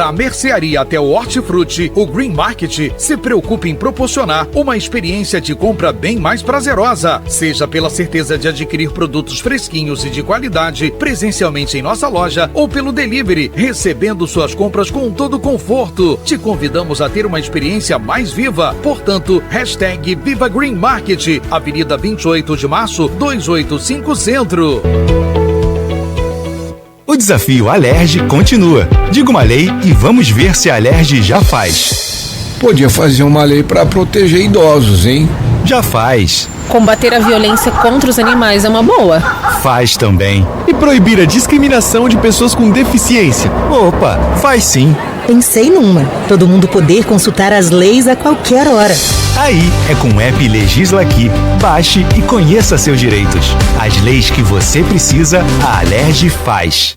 Da mercearia até o hortifruti, o Green Market se preocupa em proporcionar uma experiência de compra bem mais prazerosa, seja pela certeza de adquirir produtos fresquinhos e de qualidade presencialmente em nossa loja ou pelo delivery, recebendo suas compras com todo conforto. Te convidamos a ter uma experiência mais viva. Portanto, #Viva Green Market, Avenida 28 de Março, 285 Centro. O desafio Alerj continua. Diga uma lei e vamos ver se a Alerj já faz. Podia fazer uma lei para proteger idosos, hein? Já faz. Combater a violência contra os animais é uma boa. Faz também. E proibir a discriminação de pessoas com deficiência. Opa, faz sim. Pensei numa. Todo mundo poder consultar as leis a qualquer hora. Aí é com o app Legisla Aqui. Baixe e conheça seus direitos. As leis que você precisa, a Alerj faz.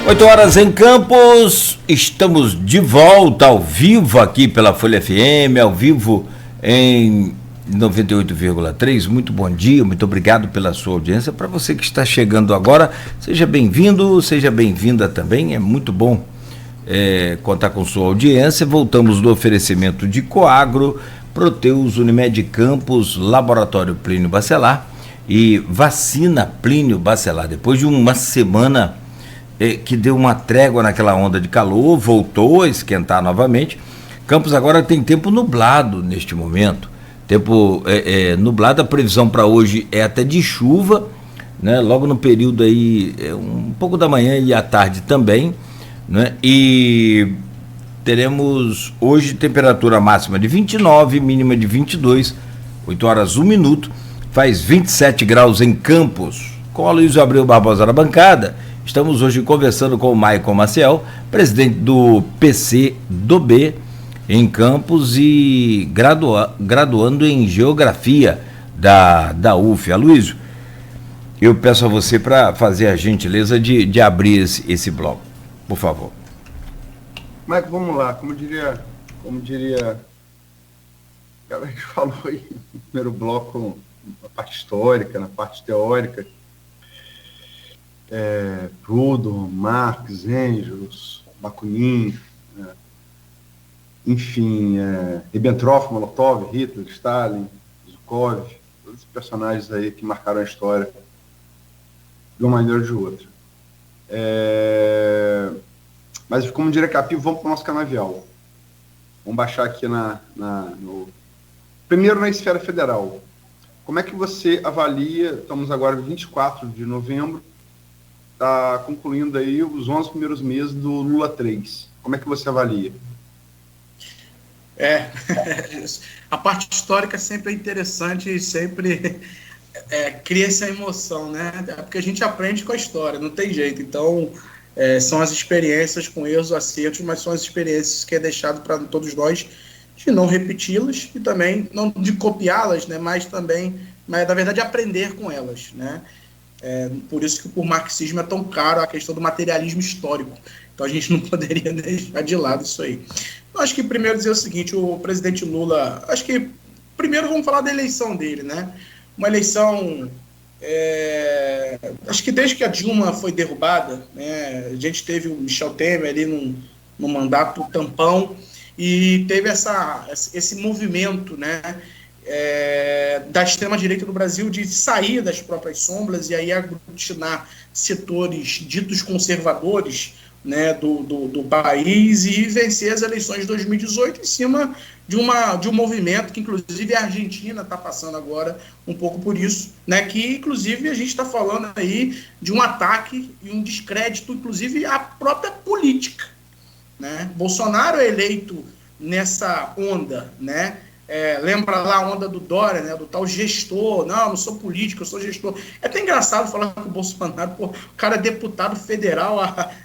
Oito horas em Campos, estamos de volta ao vivo aqui pela Folha FM, ao vivo em 98,3. Muito bom dia, muito obrigado pela sua audiência. Para você que está chegando agora, seja bem-vindo, seja bem-vinda também. É muito bom contar com sua audiência. Voltamos do oferecimento de Coagro, Proteus, Unimed Campos, Laboratório Plínio Bacelar e Vacina Plínio Bacelar. Depois de uma semana que deu uma trégua naquela onda de calor, voltou a esquentar novamente. Campos agora tem tempo nublado neste momento. Tempo nublado, a previsão para hoje é até de chuva, né? Logo no período aí, um pouco da manhã e à tarde também, né? E teremos hoje temperatura máxima de 29, mínima de 22, 8 horas 1 minuto, faz 27 graus em Campos. Com a Luiz Abreu Barbosa na bancada, estamos hoje conversando com o Maicon Maciel, presidente do PCdoB em Campos e graduando em Geografia da UF. Aloysio, eu peço a você para fazer a gentileza de abrir esse bloco, por favor. Maicon, vamos lá. Como diria, a gente falou aí no primeiro bloco, na parte histórica, na parte teórica, Proudhon, Marx, Engels, Bakunin, enfim, Ribbentrop, Molotov, Hitler, Stalin, Zhukov, todos esses personagens aí que marcaram a história de uma maneira ou de outra. Mas, como diria Capi, vamos para o nosso canavial. Vamos baixar aqui primeiro na esfera federal. Como é que você avalia, estamos agora em 24 de novembro, está concluindo aí os 11 primeiros meses do Lula 3. Como é que você avalia? A parte histórica sempre é interessante e sempre cria essa emoção, né? Porque a gente aprende com a história, não tem jeito. Então, são as experiências com erros, acertos, mas são as experiências que é deixado para todos nós de não repeti-las e também não de copiá-las, né? Mas na verdade, aprender com elas, né? Por isso que o marxismo é tão caro, a questão do materialismo histórico. Então a gente não poderia deixar de lado isso aí. Eu acho que primeiro dizer o seguinte, o presidente Lula, acho que primeiro vamos falar da eleição dele, né? Uma eleição, acho que desde que a Dilma foi derrubada, né, a gente teve o Michel Temer ali num mandato tampão, e teve esse movimento, né, da extrema-direita do Brasil de sair das próprias sombras e aí aglutinar setores ditos conservadores, né, do país e vencer as eleições de 2018 em cima de um movimento que, inclusive, a Argentina está passando agora um pouco por isso, né, que, inclusive, a gente está falando aí de um ataque e um descrédito, inclusive, à própria política, né? Bolsonaro é eleito nessa onda, né? Lembra lá a onda do Dória, né, do tal gestor, não sou político, eu sou gestor. É até engraçado falar com o Bolsonaro, o cara é deputado federal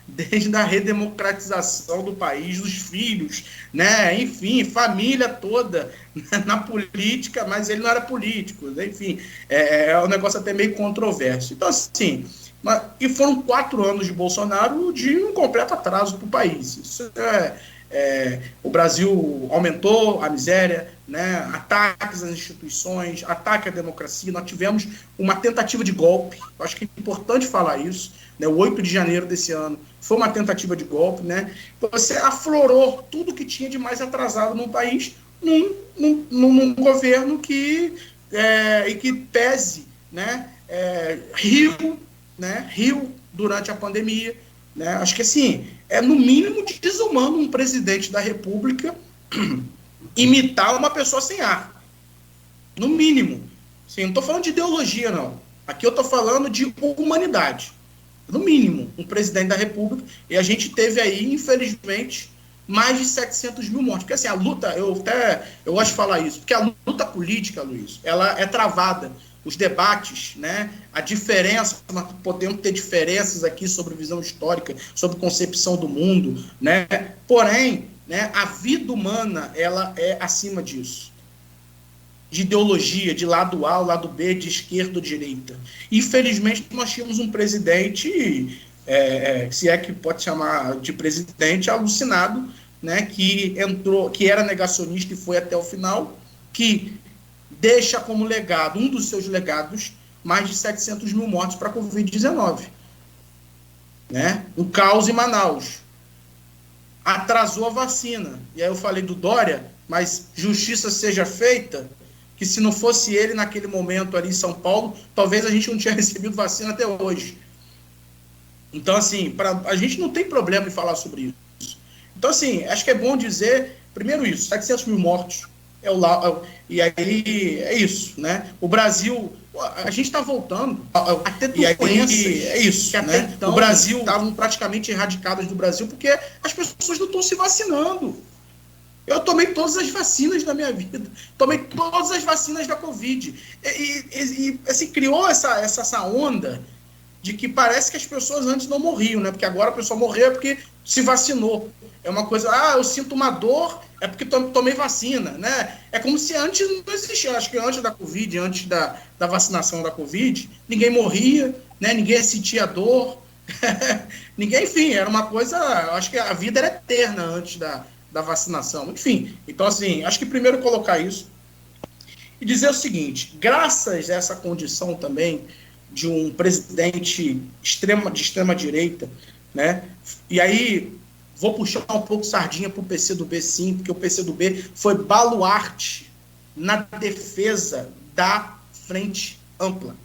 desde a redemocratização do país, dos filhos, né, enfim, família toda, né, na política, mas ele não era político, né, enfim, é um negócio até meio controverso. Então, assim, e foram 4 anos de Bolsonaro de um completo atraso para o país. Isso o Brasil aumentou a miséria, né, ataques às instituições, ataque à democracia. Nós tivemos uma tentativa de golpe, eu acho que é importante falar isso, né, o 8 de janeiro desse ano foi uma tentativa de golpe, né, você aflorou tudo que tinha de mais atrasado no país num governo que pese, né, riu durante a pandemia, né, acho que assim, no mínimo desumano um presidente da República imitar uma pessoa sem ar. No mínimo. Assim, não estou falando de ideologia, não. Aqui eu estou falando de humanidade. No mínimo, um presidente da República. E a gente teve aí, infelizmente, mais de 700 mil mortes. Porque assim, a luta, eu gosto de falar isso, porque a luta política, Luiz, ela é travada. Os debates, né, a diferença, nós podemos ter diferenças aqui sobre visão histórica, sobre concepção do mundo, né, porém, né, a vida humana, ela é acima disso. De ideologia, de lado A, lado B, de esquerda ou direita. Infelizmente, nós tínhamos um presidente, se é que pode chamar de presidente, alucinado, né, que era negacionista e foi até o final, que deixa como legado, um dos seus legados, mais de 700 mil mortes para a Covid-19. Né? O caos em Manaus. Atrasou a vacina. E aí eu falei do Dória, mas justiça seja feita, que se não fosse ele naquele momento ali em São Paulo, talvez a gente não tinha recebido vacina até hoje. Então, assim, a gente não tem problema em falar sobre isso. Então, assim, acho que é bom dizer, primeiro isso, 700 mil mortos. E aí é isso, né? O Brasil, a gente está voltando a ter doenças, que até então o Brasil estavam praticamente erradicadas do Brasil porque as pessoas não estão se vacinando. Eu tomei todas as vacinas da minha vida, tomei todas as vacinas da Covid e assim, criou essa onda de que parece que as pessoas antes não morriam, né? Porque agora a pessoa morreu porque se vacinou. É uma coisa, eu sinto uma dor, é porque tomei vacina, né? É como se antes não existia. Acho que antes da Covid, antes da vacinação da Covid, ninguém morria, né? Ninguém sentia dor. Ninguém, enfim, era uma coisa, acho que a vida era eterna antes da vacinação. Enfim, então assim, acho que primeiro colocar isso e dizer o seguinte, graças a essa condição também de um presidente de extrema direita, né? E aí vou puxar um pouco sardinha para o PCdoB, sim, porque o PCdoB foi baluarte na defesa da frente ampla.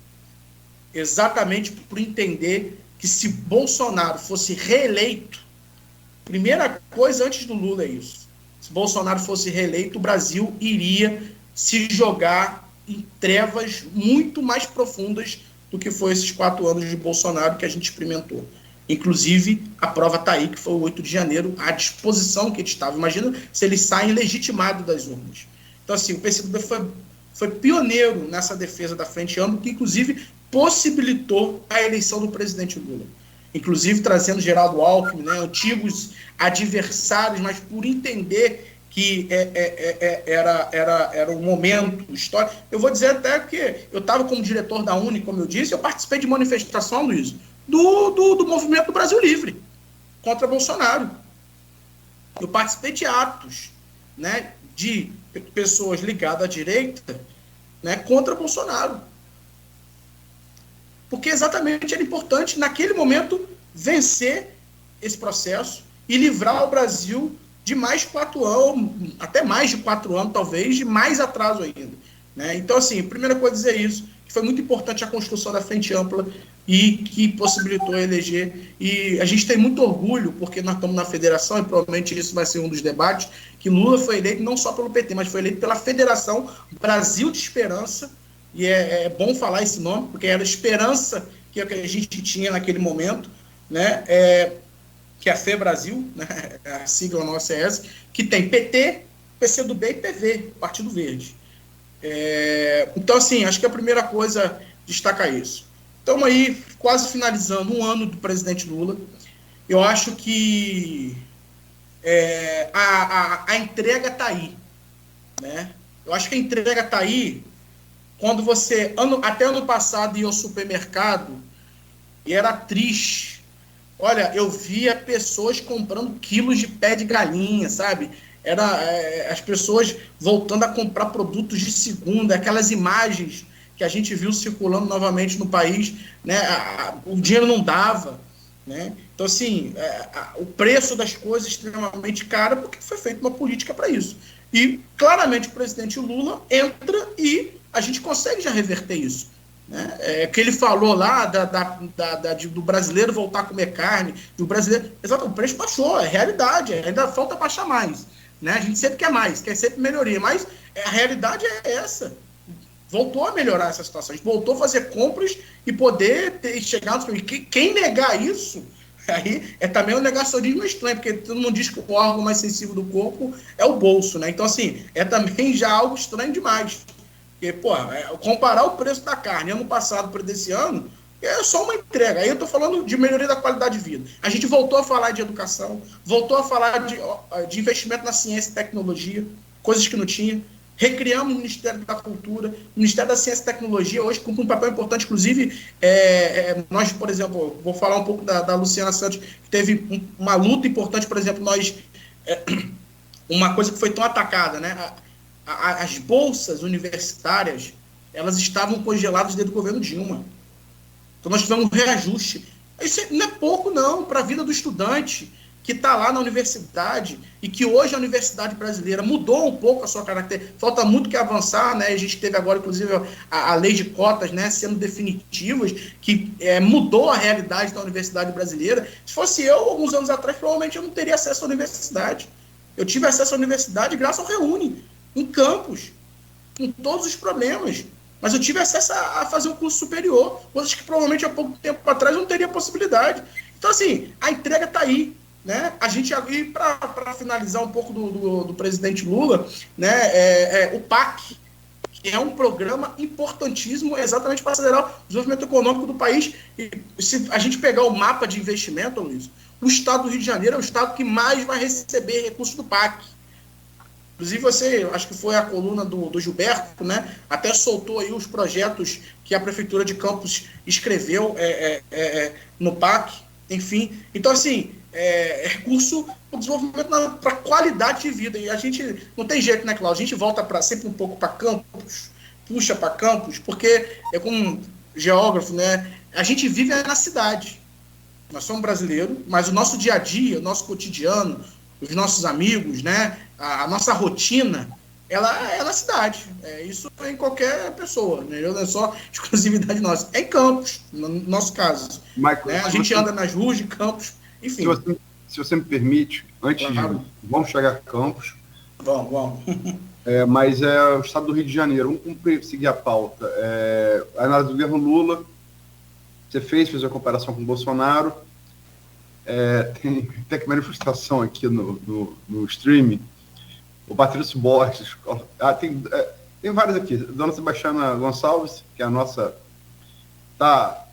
Exatamente por entender que se Bolsonaro fosse reeleito, primeira coisa antes do Lula é isso, se Bolsonaro fosse reeleito, o Brasil iria se jogar em trevas muito mais profundas do que foi esses 4 anos de Bolsonaro que a gente experimentou. Inclusive, a prova está aí, que foi o 8 de janeiro, à disposição que ele estava. Imagina se ele sai legitimado das urnas. Então, assim, o PCdoB foi pioneiro nessa defesa da frente ampla, que, inclusive, possibilitou a eleição do presidente Lula. Inclusive, trazendo Geraldo Alckmin, né, antigos adversários, mas por entender que era um momento histórico. Eu vou dizer até que eu estava como diretor da Uni, como eu disse, eu participei de manifestação, Luiz, do movimento do Brasil Livre contra Bolsonaro. Eu participei de atos, né, de pessoas ligadas à direita, né, contra Bolsonaro. Porque exatamente era importante, naquele momento, vencer esse processo e livrar o Brasil de mais 4 anos, até mais de 4 anos, talvez, de mais atraso ainda. Né? Então, assim, a primeira coisa é dizer isso, que foi muito importante a construção da Frente Ampla e que possibilitou eleger. E a gente tem muito orgulho, porque nós estamos na federação, e provavelmente isso vai ser um dos debates, que Lula foi eleito não só pelo PT, mas foi eleito pela Federação Brasil de Esperança, e é bom falar esse nome, porque era a esperança que a gente tinha naquele momento, né? Que é a FE Brasil, né? A sigla nossa é essa, que tem PT, PCdoB e PV, Partido Verde. Então, assim, acho que a primeira coisa destaca isso. Estamos aí quase finalizando 1 ano do presidente Lula. Eu acho que a entrega está aí. Né? Eu acho que a entrega está aí quando você, até ano passado, ia ao supermercado e era triste. Olha, eu via pessoas comprando quilos de pé de galinha, sabe? As pessoas voltando a comprar produtos de segunda, aquelas imagens que a gente viu circulando novamente no país, né? O dinheiro não dava, né? Então, assim, o preço das coisas extremamente caro, porque foi feita uma política para isso. E, claramente, o presidente Lula entra e a gente consegue já reverter isso. Né? Que ele falou lá do brasileiro voltar a comer carne, do brasileiro... Exato, o preço baixou, é realidade, ainda falta baixar mais. Né? A gente sempre quer mais, quer sempre melhoria, mas a realidade é essa. Voltou a melhorar essa situação, a gente voltou a fazer compras e poder chegar nos... Quem negar isso, aí também um negacionismo estranho, porque todo mundo diz que o órgão mais sensível do corpo é o bolso, né? Então, assim, também já algo estranho demais. Porque, comparar o preço da carne ano passado para desse ano é só uma entrega. Aí eu estou falando de melhoria da qualidade de vida. A gente voltou a falar de educação, voltou a falar de investimento na ciência e tecnologia, coisas que não tinha. Recriamos o Ministério da Cultura, o Ministério da Ciência e Tecnologia hoje cumpre um papel importante, inclusive nós, por exemplo, vou falar um pouco da Luciana Santos, que teve uma luta importante, por exemplo, uma coisa que foi tão atacada, né? As bolsas universitárias, elas estavam congeladas desde o governo Dilma. Então nós tivemos um reajuste. Isso não é pouco, não, para a vida do estudante que está lá na universidade e que hoje a universidade brasileira mudou um pouco a sua característica. Falta muito que avançar, né? A gente teve agora, inclusive, a lei de cotas, né, sendo definitivas, que mudou a realidade da universidade brasileira. Se fosse eu, alguns anos atrás, provavelmente eu não teria acesso à universidade. Eu tive acesso à universidade graças ao Reúne, em Campos, com todos os problemas. Mas eu tive acesso a fazer um curso superior, coisas que provavelmente há pouco tempo atrás eu não teria possibilidade. Então, assim, a entrega está aí. Né? A gente, para finalizar um pouco do presidente Lula, né, o PAC, que é um programa importantíssimo exatamente para acelerar o desenvolvimento econômico do país. E se a gente pegar o mapa de investimento, Luiz, o estado do Rio de Janeiro é o estado que mais vai receber recursos do PAC. Inclusive, acho que foi a coluna do Gilberto, né, até soltou aí os projetos que a Prefeitura de Campos escreveu no PAC, enfim. Então, assim, recurso para o desenvolvimento, para a qualidade de vida. E a gente, não tem jeito, né, Cláudio? A gente volta sempre um pouco para Campos, puxa para Campos, porque como geógrafo, né, a gente vive na cidade. Nós somos brasileiros, mas o nosso dia a dia, o nosso cotidiano, os nossos amigos, né, a nossa rotina, ela é na cidade. Isso é em qualquer pessoa, né? Não é só exclusividade nossa. É em Campos, no nosso caso. Michael, né? A gente anda nas ruas de Campos, enfim. Se você me permite, antes vamos chegar a Campos. Vamos. Mas o estado do Rio de Janeiro, vamos seguir a pauta. A análise do governo Lula, você fez a comparação com o Bolsonaro. Tem até que manifestação aqui no streaming. O Patrício Borges, tem vários aqui. Dona Sebastiana Gonçalves, que é a nossa, tá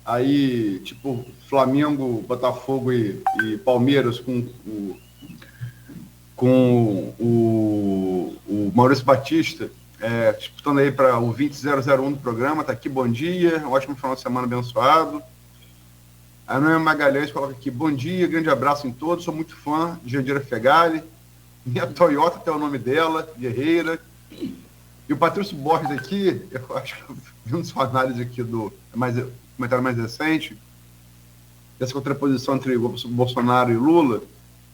aí, tipo, Flamengo, Botafogo e Palmeiras com com o Maurício Batista, disputando aí para o 20001 do programa, tá aqui, bom dia, um ótimo final de semana abençoado. A Noemi Magalhães coloca aqui, bom dia, grande abraço em todos, sou muito fã de Jandira Fegali, minha Toyota tem o nome dela, guerreira. E o Patrício Borges aqui, eu acho que eu vi uma sua análise aqui do comentário mais recente, dessa contraposição entre Bolsonaro e Lula,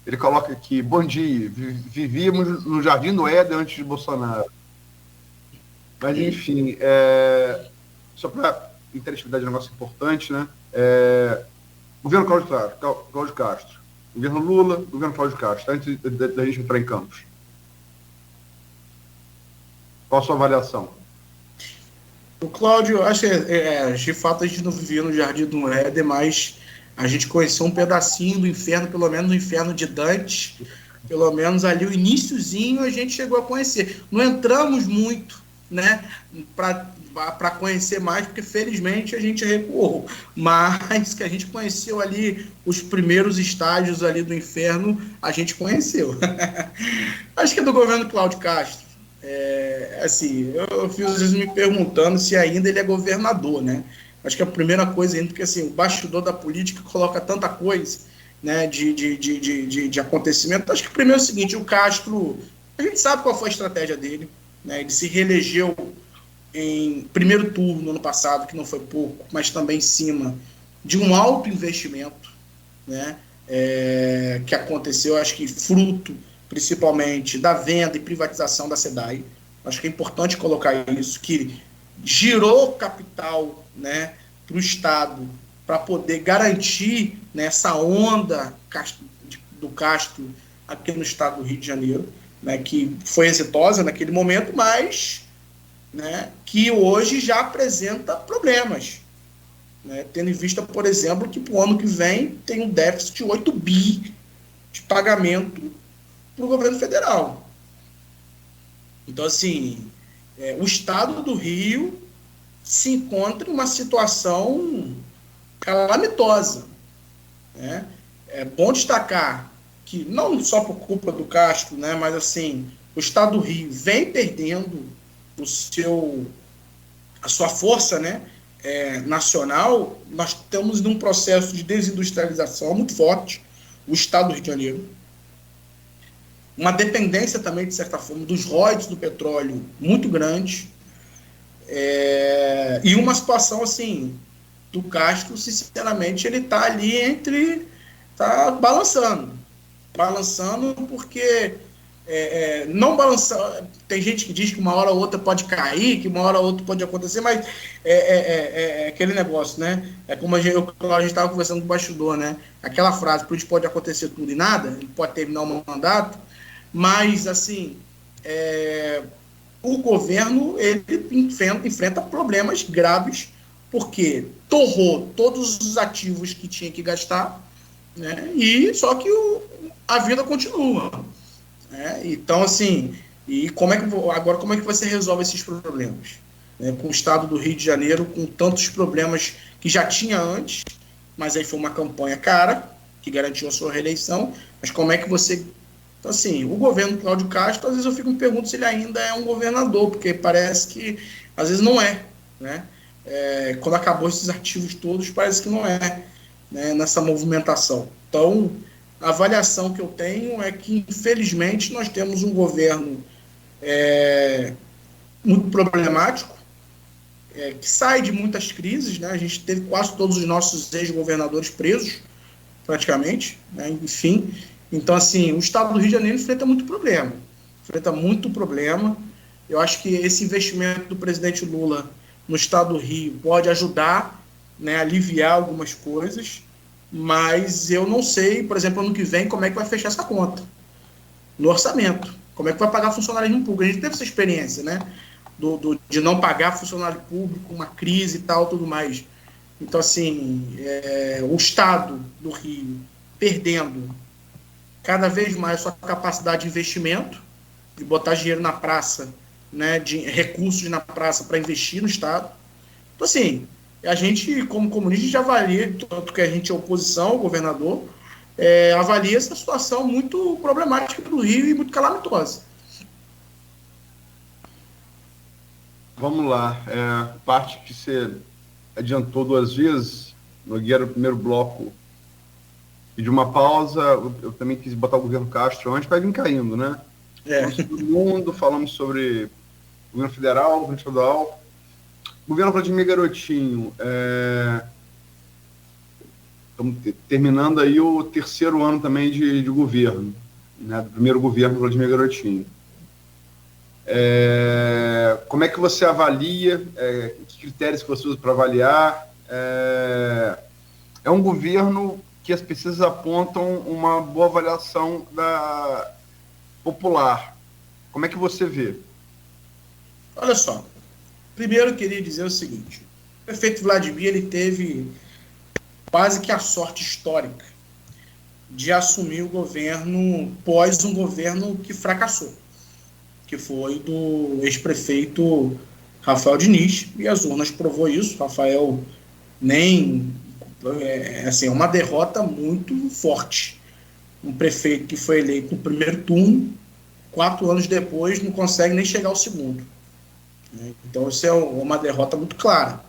ele coloca aqui, bom dia, vivíamos no Jardim do Éden antes de Bolsonaro. Mas, enfim, só para interatividade é um negócio importante, né? Governo Cláudio Castro, governo Lula, governo Cláudio Castro, antes da gente entrar em Campos. Qual a sua avaliação? O Cláudio, acho que de fato a gente não vivia no Jardim do Éden, mas a gente conheceu um pedacinho do inferno, pelo menos o inferno de Dante, pelo menos ali o iniciozinho a gente chegou a conhecer. Não entramos muito, né, para conhecer mais, porque felizmente a gente recuou, mas que a gente conheceu ali os primeiros estágios ali do inferno, a gente conheceu. Acho que é do governo Cláudio Castro. Assim, eu fico às vezes me perguntando se ainda ele é governador, né? Acho que a primeira coisa ainda, porque assim, o bastidor da política coloca tanta coisa, né, de acontecimento. Acho que primeiro é o seguinte, o Castro, a gente sabe qual foi a estratégia dele, né? Ele se reelegeu em primeiro turno ano passado, que não foi pouco, mas também em cima de um alto investimento, né, que aconteceu, acho que fruto principalmente da venda e privatização da SEDAI. Acho que é importante colocar isso, que girou capital, né, para o Estado, para poder garantir, né, essa onda do Castro aqui no estado do Rio de Janeiro, né, que foi exitosa naquele momento, mas, né, que hoje já apresenta problemas, né, tendo em vista, por exemplo, que para o ano que vem tem um déficit de 8 bi de pagamento para o governo federal. Então, assim, o estado do Rio se encontra em uma situação calamitosa, né? É bom destacar que, não só por culpa do Castro, né, mas assim, o estado do Rio vem perdendo a sua força, né, nacional. Nós estamos num processo de desindustrialização muito forte, o estado do Rio de Janeiro. Uma dependência também, de certa forma, dos royalties do petróleo muito grande. E uma situação, assim, do Castro, sinceramente, ele está ali está balançando porque não balançando, tem gente que diz que uma hora ou outra pode cair, que uma hora ou outra pode acontecer, mas aquele negócio, né? É como a gente estava conversando com o bastidor, né? Aquela frase, por isso pode acontecer tudo e nada, ele pode terminar um mandato, mas, assim, o governo, ele enfrenta problemas graves, porque torrou todos os ativos que tinha que gastar, né? E só que a vida continua, né? Então, assim, como é que você resolve esses problemas, né? Com o estado do Rio de Janeiro, com tantos problemas que já tinha antes, mas aí foi uma campanha cara, que garantiu a sua reeleição, mas como é que você... Então, assim, o governo Cláudio Castro, às vezes eu fico me perguntando se ele ainda é um governador, porque parece que, às vezes, não é, né? Quando acabou esses ativos todos, parece que não é, né, nessa movimentação. Então, a avaliação que eu tenho é que, infelizmente, nós temos um governo muito problemático, que sai de muitas crises, né? A gente teve quase todos os nossos ex-governadores presos, praticamente, né? Enfim. Então, assim, o estado do Rio de Janeiro enfrenta muito problema. Eu acho que esse investimento do presidente Lula no estado do Rio pode ajudar, né, a aliviar algumas coisas, mas eu não sei, por exemplo, ano que vem, como é que vai fechar essa conta no orçamento, como é que vai pagar funcionalismo público. A gente teve essa experiência, né, de não pagar funcionário público, uma crise e tal, tudo mais. Então, assim, o estado do Rio perdendo cada vez mais sua capacidade de investimento, de botar dinheiro na praça, né, de recursos na praça para investir no Estado. Então, assim, a gente, como comunista, já avalia, tanto que a gente é oposição ao governador, avalia essa situação muito problemática para o Rio e muito calamitosa. Vamos lá. Parte que você adiantou 2 vezes, Nogueira, o primeiro bloco, e de uma pausa, eu também quis botar o governo Castro antes, vai vir caindo, né? Falamos sobre o mundo, falamos sobre o governo federal, o governo estadual. Governo Vladimir Garotinho, estamos terminando aí o 3º ano também de governo, né, do primeiro governo Vladimir Garotinho. Como é que você avalia, que critérios que você usa para avaliar? É um governo que as pesquisas apontam uma boa avaliação popular. Como é que você vê? Olha só, primeiro eu queria dizer o seguinte: o prefeito Vladimir, ele teve quase que a sorte histórica de assumir o governo pós um governo que fracassou, que foi do ex-prefeito Rafael Diniz, e as urnas provou isso. Rafael é uma derrota muito forte. Um prefeito que foi eleito no primeiro turno, 4 anos depois não consegue nem chegar ao segundo. Então isso é uma derrota muito clara.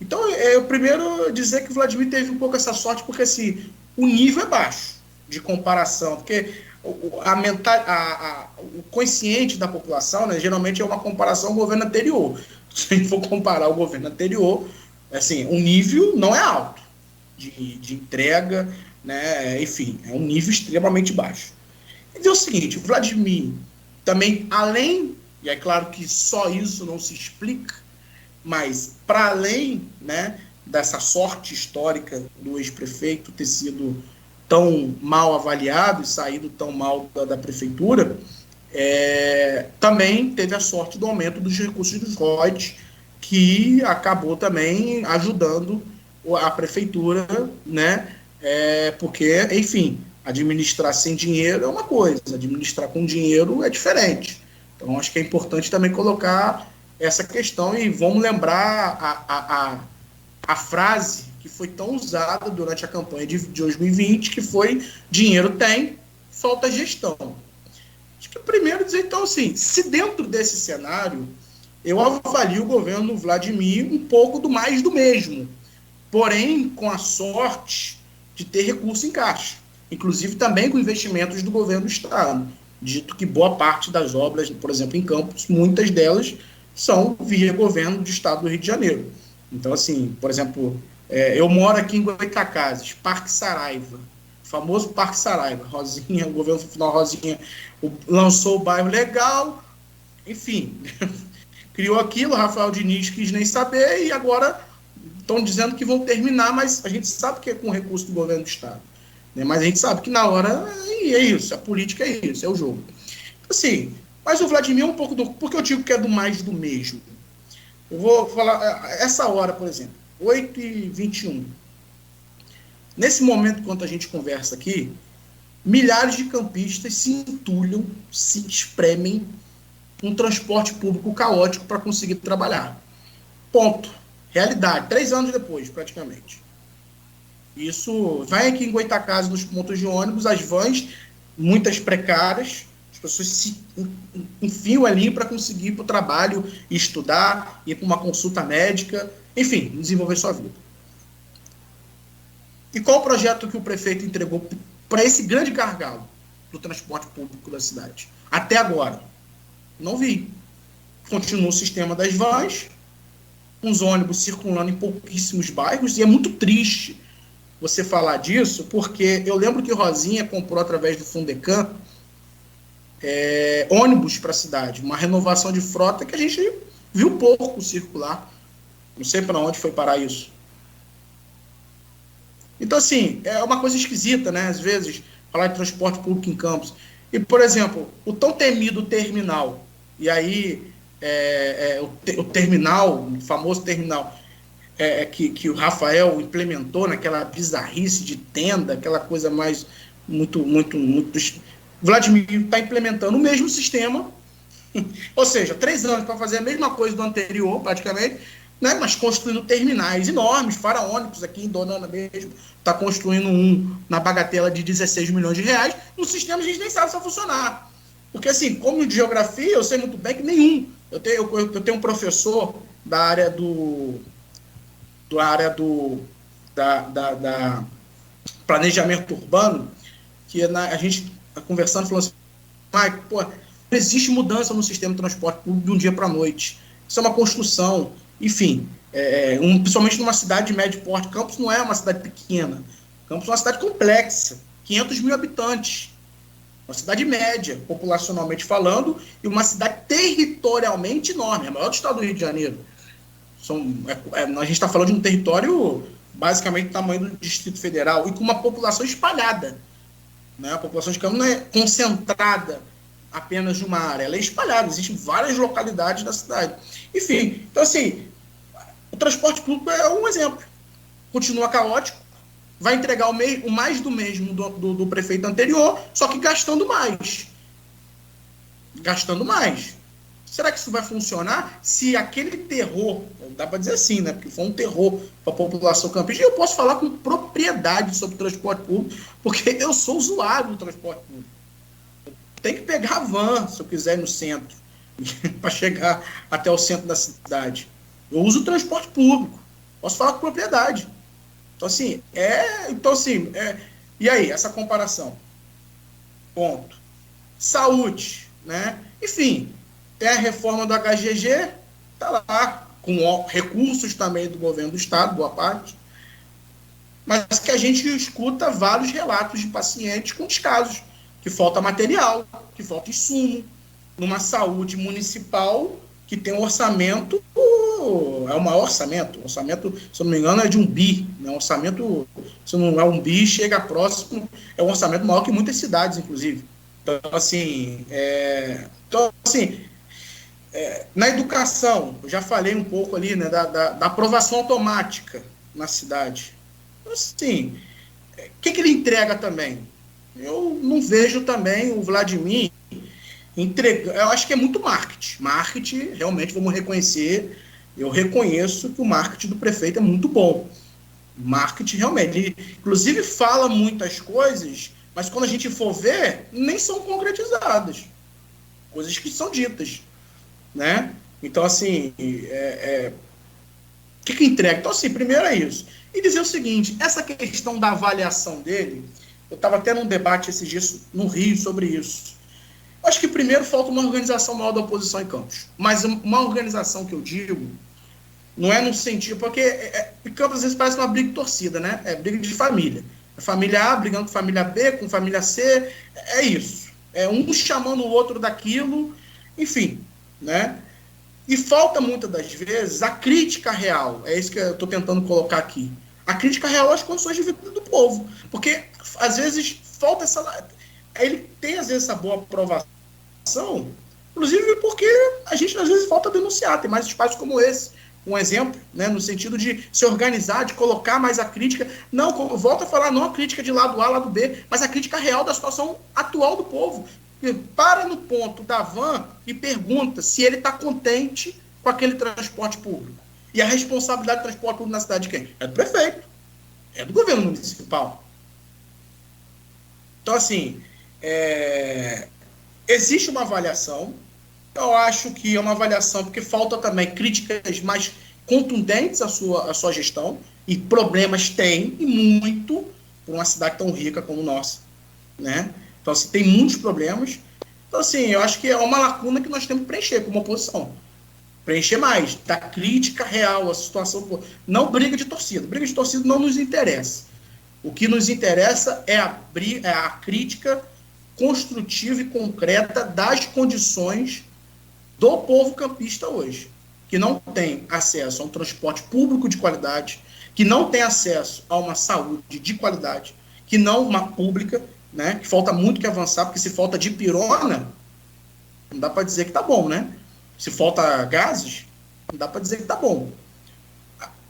Então eu primeiro dizer que o Vladimir teve um pouco essa sorte, porque assim, o nível é baixo de comparação, porque o consciente da população, né, geralmente é uma comparação ao governo anterior. Se a gente for comparar o governo anterior, assim, o nível não é alto de entrega, né, enfim, é um nível extremamente baixo. Então é o seguinte, o Vladimir também, além, e é claro que só isso não se explica, mas para além, né, dessa sorte histórica do ex-prefeito ter sido tão mal avaliado e saído tão mal da prefeitura, também teve a sorte do aumento dos recursos dos royalties, que acabou também ajudando a prefeitura, né? Porque, enfim, administrar sem dinheiro é uma coisa, administrar com dinheiro é diferente. Então, acho que é importante também colocar essa questão, e vamos lembrar a frase que foi tão usada durante a campanha de 2020, que foi: dinheiro tem, falta gestão. Acho que primeiro dizer, então, assim, se dentro desse cenário, eu avalio o governo Vladimir um pouco do mais do mesmo, porém com a sorte de ter recurso em caixa, inclusive também com investimentos do governo do estado, dito que boa parte das obras, por exemplo, em Campos, muitas delas são via governo do estado do Rio de Janeiro. Então, assim, por exemplo, eu moro aqui em Goitacazes, Parque Saraiva, famoso Parque Saraiva, Rosinha, o governo final Rosinha lançou o bairro legal, enfim, criou aquilo, Rafael Diniz quis nem saber, e agora estão dizendo que vão terminar, mas a gente sabe que é com recurso do governo do estado, né? Mas a gente sabe que na hora é isso, a política é isso, é o jogo. Assim, mas o Vladimir é um pouco do... Por que eu digo que é do mais do mesmo? Eu vou falar, essa hora, por exemplo, 8h21. Nesse momento, enquanto a gente conversa aqui, milhares de campistas se entulham, se espremem um transporte público caótico para conseguir trabalhar. Ponto. Realidade. 3 anos depois, praticamente. Isso vai aqui em Goitacazes, nos pontos de ônibus, as vans, muitas precárias, as pessoas se enfiam ali para conseguir ir para o trabalho, estudar, ir para uma consulta médica, enfim, desenvolver sua vida. E qual o projeto que o prefeito entregou para esse grande gargalo do transporte público da cidade? Até agora. Não vi. Continua o sistema das vans, uns ônibus circulando em pouquíssimos bairros, e é muito triste você falar disso, porque eu lembro que Rosinha comprou, através do Fundecam, ônibus para a cidade, uma renovação de frota que a gente viu pouco circular. Não sei para onde foi parar isso. Então, assim, é uma coisa esquisita, né? Às vezes, falar de transporte público em Campos. E, por exemplo, o tão temido terminal, e aí o terminal, o famoso terminal, que o Rafael implementou naquela bizarrice de tenda, aquela coisa mais muito... Vladimir está implementando o mesmo sistema, ou seja, 3 anos para fazer a mesma coisa do anterior, praticamente, né, mas construindo terminais enormes, faraônicos, aqui em Donana mesmo, está construindo um na bagatela de 16 milhões de reais, no sistema a gente nem sabe se vai funcionar. Porque, assim, como de geografia, eu sei muito bem que nenhum. Eu tenho um professor da área da planejamento urbano, que a gente conversando, falou assim, Mike, pô, não existe mudança no sistema de transporte público de um dia para a noite. Isso é uma construção. Enfim, principalmente numa cidade de médio porte. Campos não é uma cidade pequena. Campos é uma cidade complexa, 500 mil habitantes. Uma cidade média, populacionalmente falando, e uma cidade territorialmente enorme, a maior do estado do Rio de Janeiro. A gente está falando de um território basicamente do tamanho do Distrito Federal e com uma população espalhada. Né? A população de Campos não é concentrada apenas de uma área, ela é espalhada, existem várias localidades da cidade. Enfim, então assim, o transporte público é um exemplo. Continua caótico, vai entregar o mais do mesmo do prefeito anterior, só que gastando mais. Gastando mais. Será que isso vai funcionar se aquele terror, dá para dizer assim, né? Porque foi um terror para a população campista. E eu posso falar com propriedade sobre o transporte público, porque eu sou usuário do transporte público. Tem que pegar a van, se eu quiser ir no centro, para chegar até o centro da cidade. Eu uso o transporte público. Posso falar com propriedade. Então, assim, e aí, essa comparação? Ponto. Saúde, né? Enfim, tem a reforma do HGG, está lá, com recursos também do governo do estado, boa parte, mas que a gente escuta vários relatos de pacientes com descasos, que falta material, que falta insumo, numa saúde municipal que tem um orçamento, é o maior orçamento, se eu não me engano, é de 1 bi, né? Um orçamento, se não é 1 bi, chega próximo, é um orçamento maior que muitas cidades, inclusive. Então, assim, na educação, eu já falei um pouco ali, né, da aprovação automática na cidade. Então, assim, o que ele entrega também? Eu não vejo também o Vladimir entregando. Eu acho que é muito marketing. Marketing, realmente, vamos reconhecer. Eu reconheço que o marketing do prefeito é muito bom. Marketing, realmente. Ele, inclusive, fala muitas coisas, mas quando a gente for ver, nem são concretizadas. Coisas que são ditas. Né? Então, assim, o que entrega? Então, assim, primeiro é isso. E dizer o seguinte, essa questão da avaliação dele, eu estava até num debate esses dias no Rio sobre isso. Eu acho que primeiro falta uma organização maior da oposição em Campos. Mas uma organização que eu digo, não é no sentido, porque em Campos às vezes parece uma briga de torcida, né? É briga de família. É família A brigando com família B, com família C, é isso. É um chamando o outro daquilo, enfim, né? E falta muitas das vezes a crítica real, é isso que eu estou tentando colocar aqui, a crítica real às condições de vida do povo, porque às vezes falta ele tem às vezes essa boa aprovação, inclusive porque a gente às vezes falta denunciar, tem mais espaços como esse, um exemplo, né, no sentido de se organizar, de colocar mais a crítica, não, volto a falar, não a crítica de lado A, lado B, mas a crítica real da situação atual do povo. Para no ponto da van e pergunta se ele está contente com aquele transporte público. E a responsabilidade do transporte público na cidade de quem? É do prefeito, é do governo municipal. Então, assim, existe uma avaliação, eu acho que é uma avaliação porque falta também críticas mais contundentes à sua gestão, e problemas tem, e muito, por uma cidade tão rica como nossa, né? Então, assim, tem muitos problemas. Então, assim, eu acho que é uma lacuna que nós temos que preencher como oposição. Preencher mais, da crítica real à situação. Não briga de torcida. Briga de torcida não nos interessa. O que nos interessa é a crítica construtiva e concreta das condições do povo campista hoje, que não tem acesso a um transporte público de qualidade, que não tem acesso a uma saúde de qualidade, que não uma pública, né, que falta muito que avançar, porque se falta dipirona, não dá para dizer que tá bom, né? Se falta gases, não dá para dizer que tá bom.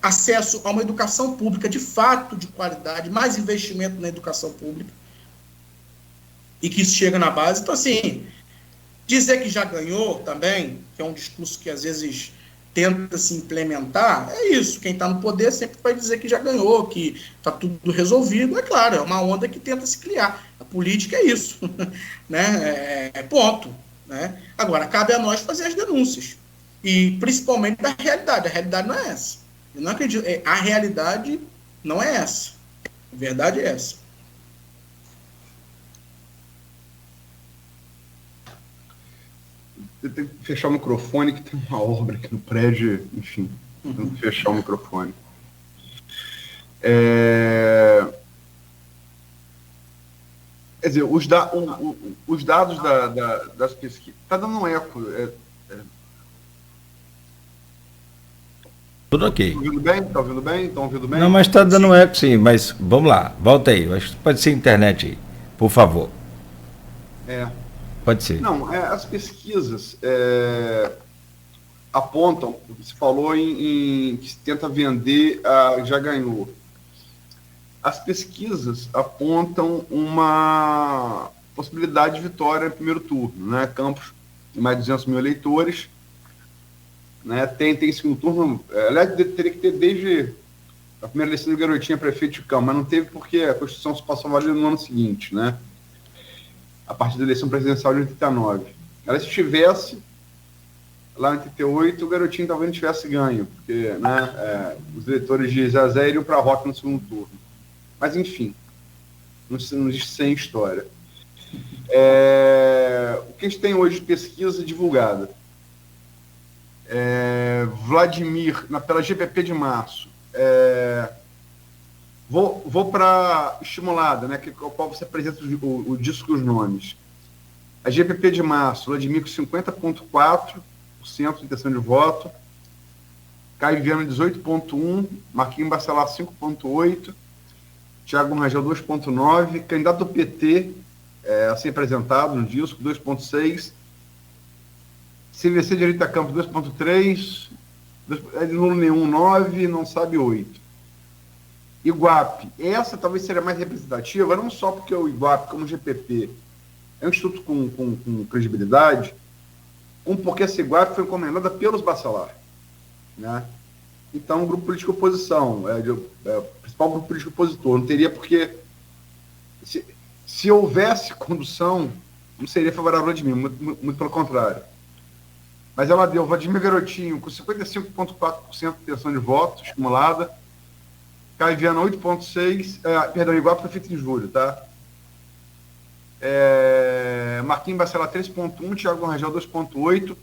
Acesso a uma educação pública de fato de qualidade, mais investimento na educação pública, e que isso chega na base. Então, assim, dizer que já ganhou também, que é um discurso que às vezes tenta se implementar, é isso. Quem está no poder sempre vai dizer que já ganhou, que está tudo resolvido. É claro, é uma onda que tenta se criar. A política é isso, né? Ponto. Né? Agora, cabe a nós fazer as denúncias. E principalmente da realidade. A realidade não é essa. Eu não acredito. A realidade não é essa. A verdade é essa. Eu tenho que fechar o microfone, que tem uma obra aqui no prédio, enfim. Tenho que fechar o microfone. Quer dizer, os dados das pesquisas... Está dando um eco. Tudo ok. Está ouvindo bem? Está ouvindo bem? Estão ouvindo bem? Não, mas está dando um eco sim, mas vamos lá, volta aí. Acho que pode ser internet aí, por favor. Pode ser. Não, as pesquisas apontam, você falou em que se tenta vender, já ganhou. As pesquisas apontam uma possibilidade de vitória no primeiro turno, né? Campos, mais de 200 mil eleitores, né? Tem segundo turno, aliás, teria que ter desde a primeira eleição do Garotinho prefeito de Campos, mas não teve porque a Constituição se passou a valer no ano seguinte, né? A partir da eleição presidencial de 89. Ela, se tivesse lá em 88, o Garotinho talvez não tivesse ganho, porque, né, os eleitores de Zezé iriam para a Roca no segundo turno. Mas, enfim, não existe sem história. O que a gente tem hoje de pesquisa divulgada? Vladimir, pela GPP de março. Vou para estimulada, né, qual você apresenta o disco dos nomes. A GPP de março, Vladimir com 50,4% de intenção de voto, Caio Viana 18,1%, Marquinhos Bacelar 5,8%, Thiago Rangel 2,9%, candidato do PT, assim apresentado no disco, 2,6%, CVC Direita Campos 2,3%, nulo nenhum 9%, não sabe 8%. Iguape, essa talvez seja mais representativa, não só porque o Iguape, como o GPP, é um instituto com credibilidade, porque essa Iguape foi encomendada pelos Bacelar, né? Então, o grupo político oposição, o principal grupo político opositor, não teria porque, se houvesse condução, não seria favorável a Vladimir, muito pelo contrário. Mas ela deu Vladimir Garotinho com 55,4% de intenção de voto, estimulada, Caio Viana 8,6%, Iguape foi feito em julho, tá? Marquinhos Bacelar 3,1%, Thiago Rangel 2,8%,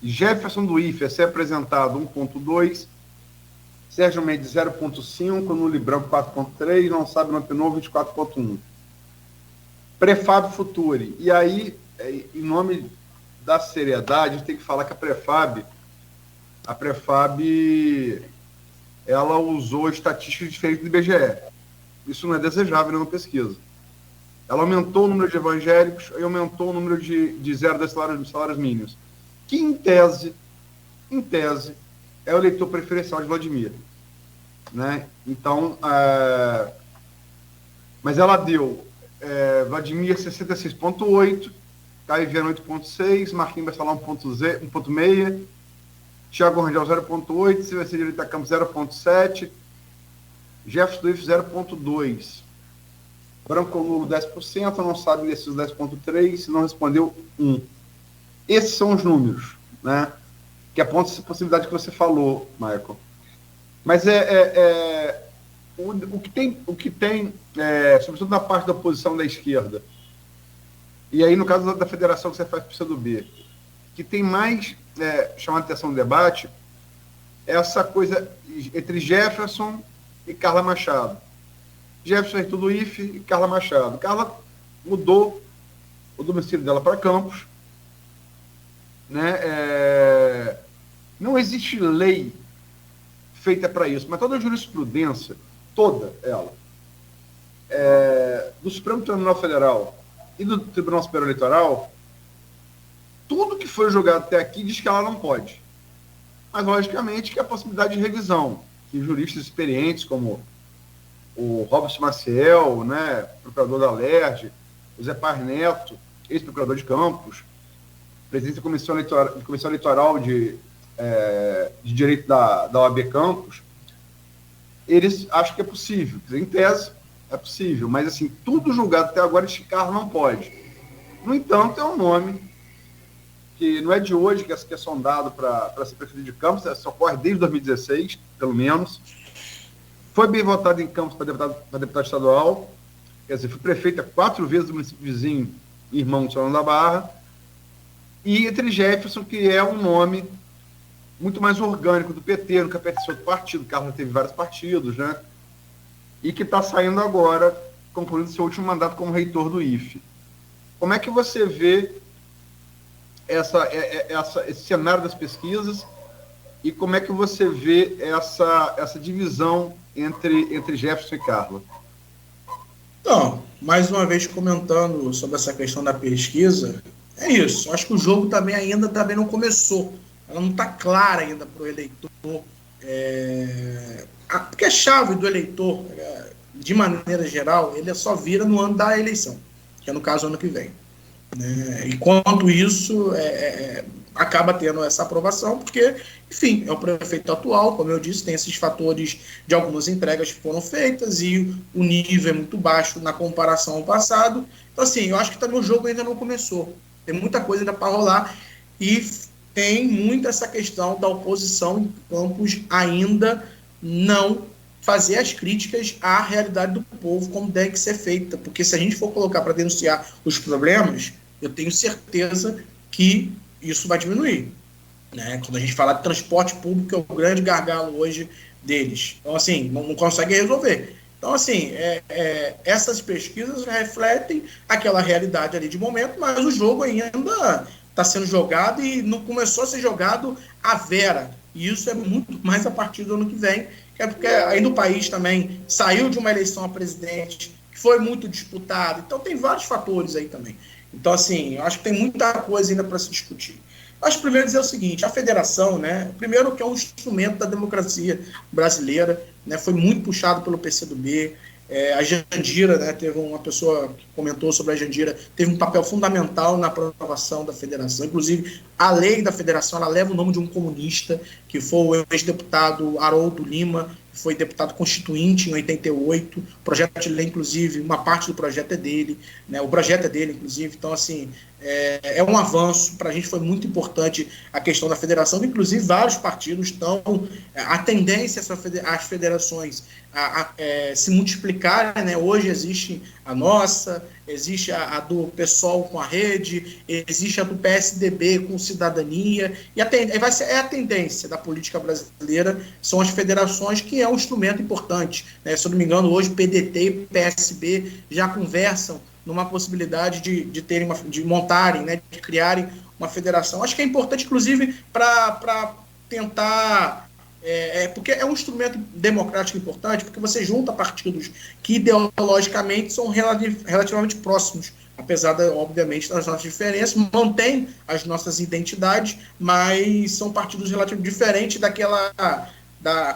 Jefferson do IFE, apresentado 1,2%, Sérgio Mendes 0,5%, Nuno Branco 4,3%, não sabe no Novo 24,1%. Prefab Futuri. E aí, em nome da seriedade, a gente tem que falar que a Prefab ela usou estatísticas diferentes do IBGE. Isso não é desejável numa pesquisa. Ela aumentou o número de evangélicos e aumentou o número de 0 a 10 salários mínimos, que, em tese, é o eleitor preferencial de Vladimir. Né? Então, mas ela deu Vladimir 66,8%, Caio Viana 8,6%, Marquinhos Bacelar 1,6%, Thiago Rangel 0,8%, CVC Direita Campos 0,7%, Jefferson do IFE 0,2%, Branco nulo 10%, não sabe desses 10,3%, não respondeu 1%. Esses são os números, né, que apontam essa possibilidade que você falou, Michael. Mas o que tem sobretudo na parte da oposição da esquerda, e aí no caso da federação que você faz para o PCdoB, que tem mais chamado a atenção no debate, é essa coisa entre Jefferson e Carla Machado. Jefferson é do IFE e Carla Machado. Carla mudou o domicílio dela para Campos. Né? Não existe lei feita para isso, mas toda a jurisprudência, toda ela, do Supremo Tribunal Federal e do Tribunal Superior Eleitoral, tudo que foi julgado até aqui diz que ela não pode. Mas, logicamente, que a possibilidade de revisão, que juristas experientes como o Robson Maciel, né, procurador da LERJ, o Zé Paz Neto, ex-procurador de Campos, presidente da Comissão Eleitoral de de direito da OAB Campos, eles acham que é possível. Quer dizer, em tese, é possível, mas assim, tudo julgado até agora, este carro não pode. No entanto, é um nome que não é de hoje que é sondado para ser prefeito de Campos, isso ocorre desde 2016, pelo menos. Foi bem votado em Campos para deputado estadual, quer dizer, foi prefeito 4 vezes do município vizinho, irmão de São João da Barra, e entre Jefferson, que é um nome muito mais orgânico do PT, nunca pertenceu do partido, o Carlos teve vários partidos, né? E que está saindo agora, concluindo seu último mandato como reitor do IFE. Como é que você vê esse cenário das pesquisas e como é que você vê essa divisão entre Jefferson e Carla? Então, mais uma vez comentando sobre essa questão da pesquisa, é isso. Acho que o jogo também não começou. Ela não está clara ainda para o eleitor. Porque a chave do eleitor, de maneira geral, ele só vira no ano da eleição, que é no caso ano que vem. Enquanto isso, acaba tendo essa aprovação, porque, enfim, é o prefeito atual, como eu disse, tem esses fatores de algumas entregas que foram feitas e o nível é muito baixo na comparação ao passado. Então, assim, eu acho que também o jogo ainda não começou. Tem muita coisa ainda para rolar e tem muito essa questão da oposição em Campos ainda não fazer as críticas à realidade do povo como deve que ser feita, porque se a gente for colocar para denunciar os problemas, eu tenho certeza que isso vai diminuir, né? Quando a gente fala de transporte público, é o grande gargalo hoje deles. Então, assim, não consegue resolver. Então, assim, essas pesquisas refletem aquela realidade ali de momento, mas o jogo ainda está sendo jogado e não começou a ser jogado à vera. E isso é muito mais a partir do ano que vem, que é porque ainda o país também saiu de uma eleição a presidente, que foi muito disputado. Então, tem vários fatores aí também. Então, assim, eu acho que tem muita coisa ainda para se discutir. Acho que primeiro dizer o seguinte, a federação, né, primeiro que é um instrumento da democracia brasileira, né, foi muito puxado pelo PCdoB, a Jandira, né, teve uma pessoa que comentou sobre a Jandira, teve um papel fundamental na aprovação da federação, inclusive a lei da federação, ela leva o nome de um comunista, que foi o ex-deputado Haroldo Lima, que foi deputado constituinte em 88, o projeto de lei, inclusive, uma parte do projeto é dele, né, o projeto é dele, inclusive, então, assim, é um avanço, para a gente foi muito importante a questão da federação, inclusive vários partidos estão, a tendência às federações se multiplicarem, né? Hoje existe a nossa, existe a do PSOL com a Rede, existe a do PSDB com Cidadania, e a tendência da política brasileira são as federações, que é um instrumento importante, né? Se eu não me engano, hoje PDT e PSB já conversam numa possibilidade de montarem, né, de criarem uma federação. Acho que é importante, inclusive, para tentar... porque é um instrumento democrático importante, porque você junta partidos que ideologicamente são relativamente próximos, apesar, obviamente, das nossas diferenças, mantém as nossas identidades, mas são partidos relativamente diferentes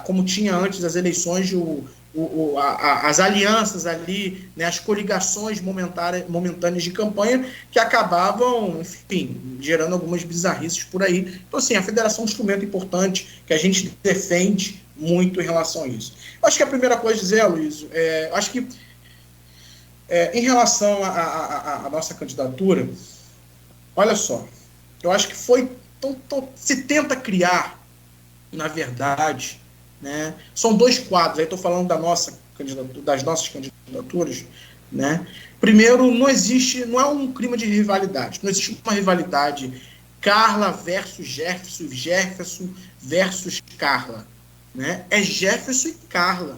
como tinha antes das eleições, as alianças ali, né, as coligações momentâneas de campanha, que acabavam, enfim, gerando algumas bizarrices por aí. Então, assim, a federação é um instrumento importante que a gente defende muito em relação a isso. Eu acho que a primeira coisa a dizer, Luiz, acho que em relação à nossa candidatura, olha só, eu acho que se tenta criar, na verdade, né, são dois quadros, aí estou falando das nossas candidaturas, né? Primeiro, não é um clima de rivalidade, não existe uma rivalidade Carla versus Jefferson, Jefferson versus Carla, né? É Jefferson e Carla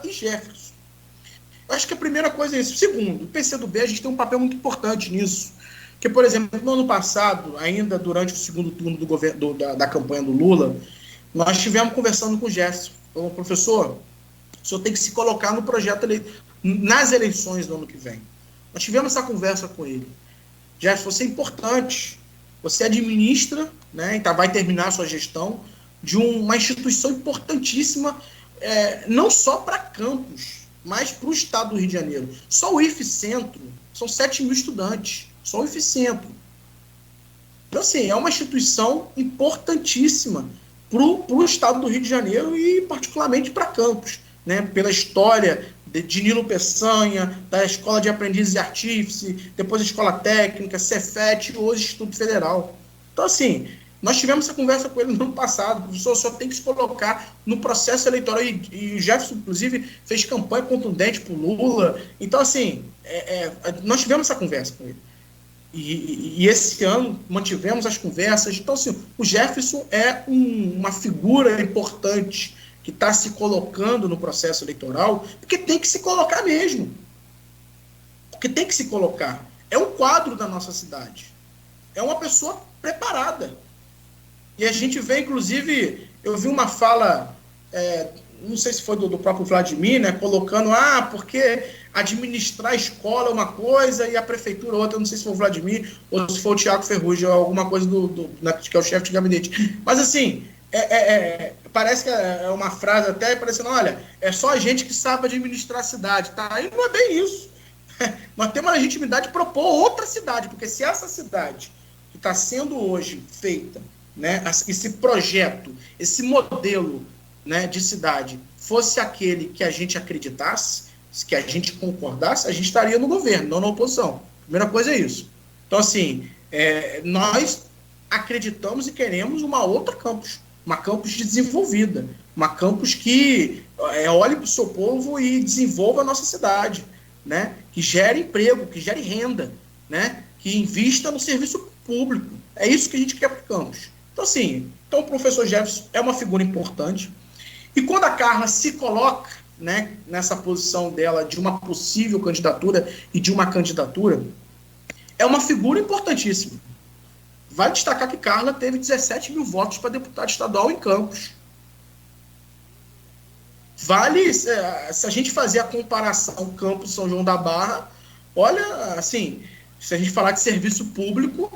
e Jefferson. Eu acho que a primeira coisa é isso. Segundo, o PCdoB, a gente tem um papel muito importante nisso, porque, por exemplo, no ano passado, ainda durante o segundo turno do governo, da campanha do Lula, nós estivemos conversando com o Jefferson. Falou, professor, o senhor tem que se colocar no projeto nas eleições do ano que vem. Nós tivemos essa conversa com ele. Jefferson, você é importante. Você administra, né, então vai terminar a sua gestão de uma instituição importantíssima, não só para Campos, mas para o estado do Rio de Janeiro. Só o IFE Centro são 7 mil estudantes. Só o IFE Centro. Então, assim, é uma instituição importantíssima para o estado do Rio de Janeiro e particularmente para Campos, né? Pela história de Nilo Peçanha, da Escola de Aprendizes e Artífice, depois a Escola Técnica, Cefet e hoje Instituto Federal. Então, assim, nós tivemos essa conversa com ele no ano passado, o professor só tem que se colocar no processo eleitoral, e o Jefferson, inclusive, fez campanha contundente para o Lula. Então, assim, nós tivemos essa conversa com ele. E esse ano mantivemos as conversas. Então, assim, o Jefferson é uma figura importante que está se colocando no processo eleitoral, porque tem que se colocar mesmo. Porque tem que se colocar. É um quadro da nossa cidade. É uma pessoa preparada. E a gente vê, inclusive, eu vi uma fala, não sei se foi do próprio Vladimir, né, colocando, porque administrar a escola é uma coisa e a prefeitura outra, não sei se foi o Vladimir ou se foi o Tiago Ferrugem, ou alguma coisa que é o chefe de gabinete. Mas, assim, parece que é uma frase até parecendo, olha, é só a gente que sabe administrar a cidade, tá? E não é bem isso. Nós temos a legitimidade de propor outra cidade, porque se essa cidade que está sendo hoje feita, né, esse projeto, esse modelo, né, de cidade, fosse aquele que a gente acreditasse, que a gente concordasse, a gente estaria no governo, não na oposição. Primeira coisa é isso. Então, assim, nós acreditamos e queremos uma outra campus, uma campus desenvolvida, uma campus que olhe para o seu povo e desenvolva a nossa cidade, né, que gere emprego, que gere renda, né, que invista no serviço público. É isso que a gente quer para o campus. Então, assim, o professor Jefferson é uma figura importante. E quando a Carla se coloca, né, nessa posição dela de uma possível candidatura e de uma candidatura, é uma figura importantíssima. Vai destacar que Carla teve 17 mil votos para deputado estadual em Campos. Vale, se a gente fazer a comparação Campos-São João da Barra, olha, assim, se a gente falar de serviço público,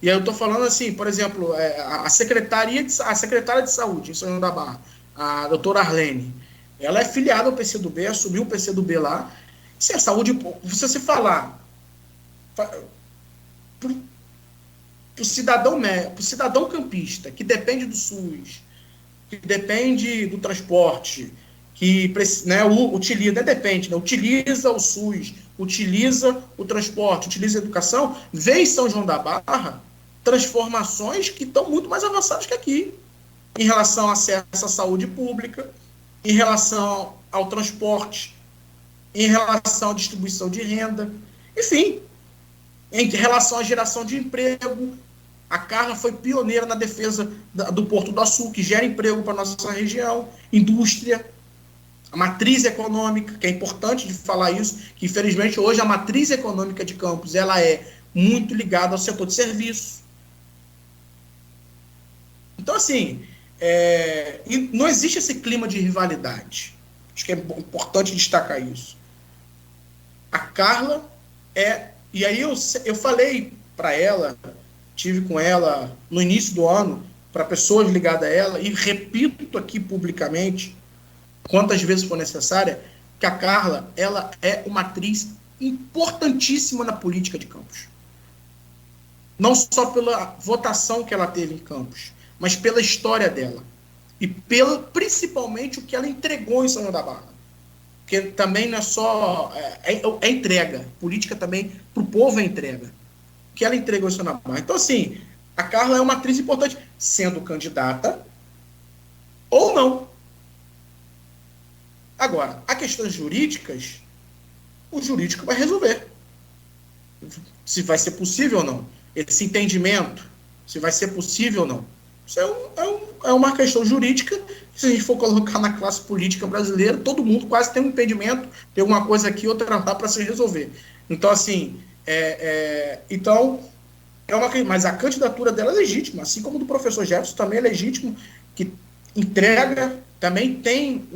e aí eu estou falando assim, por exemplo, a secretária de saúde em São João da Barra, a doutora Arlene, ela é filiada ao PCdoB, assumiu o PCdoB lá. Se a saúde, se você falar para o cidadão campista, que depende do SUS, que depende do transporte, que, né, utiliza o SUS, utiliza o transporte, utiliza a educação, vê em São João da Barra transformações que estão muito mais avançadas que aqui, em relação ao acesso à saúde pública, em relação ao transporte, em relação à distribuição de renda, enfim, em relação à geração de emprego. A Carla foi pioneira na defesa do Porto do Açu, que gera emprego para a nossa região, indústria, a matriz econômica, que é importante de falar isso, que infelizmente hoje a matriz econômica de Campos ela é muito ligada ao setor de serviços. Então, assim, não existe esse clima de rivalidade. Acho que é importante destacar isso. A Carla e aí eu falei para ela, tive com ela no início do ano, para pessoas ligadas a ela, e repito aqui publicamente, quantas vezes for necessária, que a Carla ela é uma atriz importantíssima na política de Campos. Não só pela votação que ela teve em Campos, mas pela história dela. E principalmente o que ela entregou em São João da Barra. Porque também não é só... É entrega. Política também, para o povo, é entrega. O que ela entregou em São João da Barra. Então, assim, a Carla é uma atriz importante, sendo candidata ou não. Agora, as questões jurídicas, o jurídico vai resolver. Se vai ser possível ou não. Esse entendimento, se vai ser possível ou não. Isso é uma questão jurídica, que se a gente for colocar na classe política brasileira, todo mundo quase tem um impedimento, tem uma coisa aqui, outra lá para se resolver. Então, assim, mas a candidatura dela é legítima, assim como do professor Jefferson também é legítimo, que entrega, também tem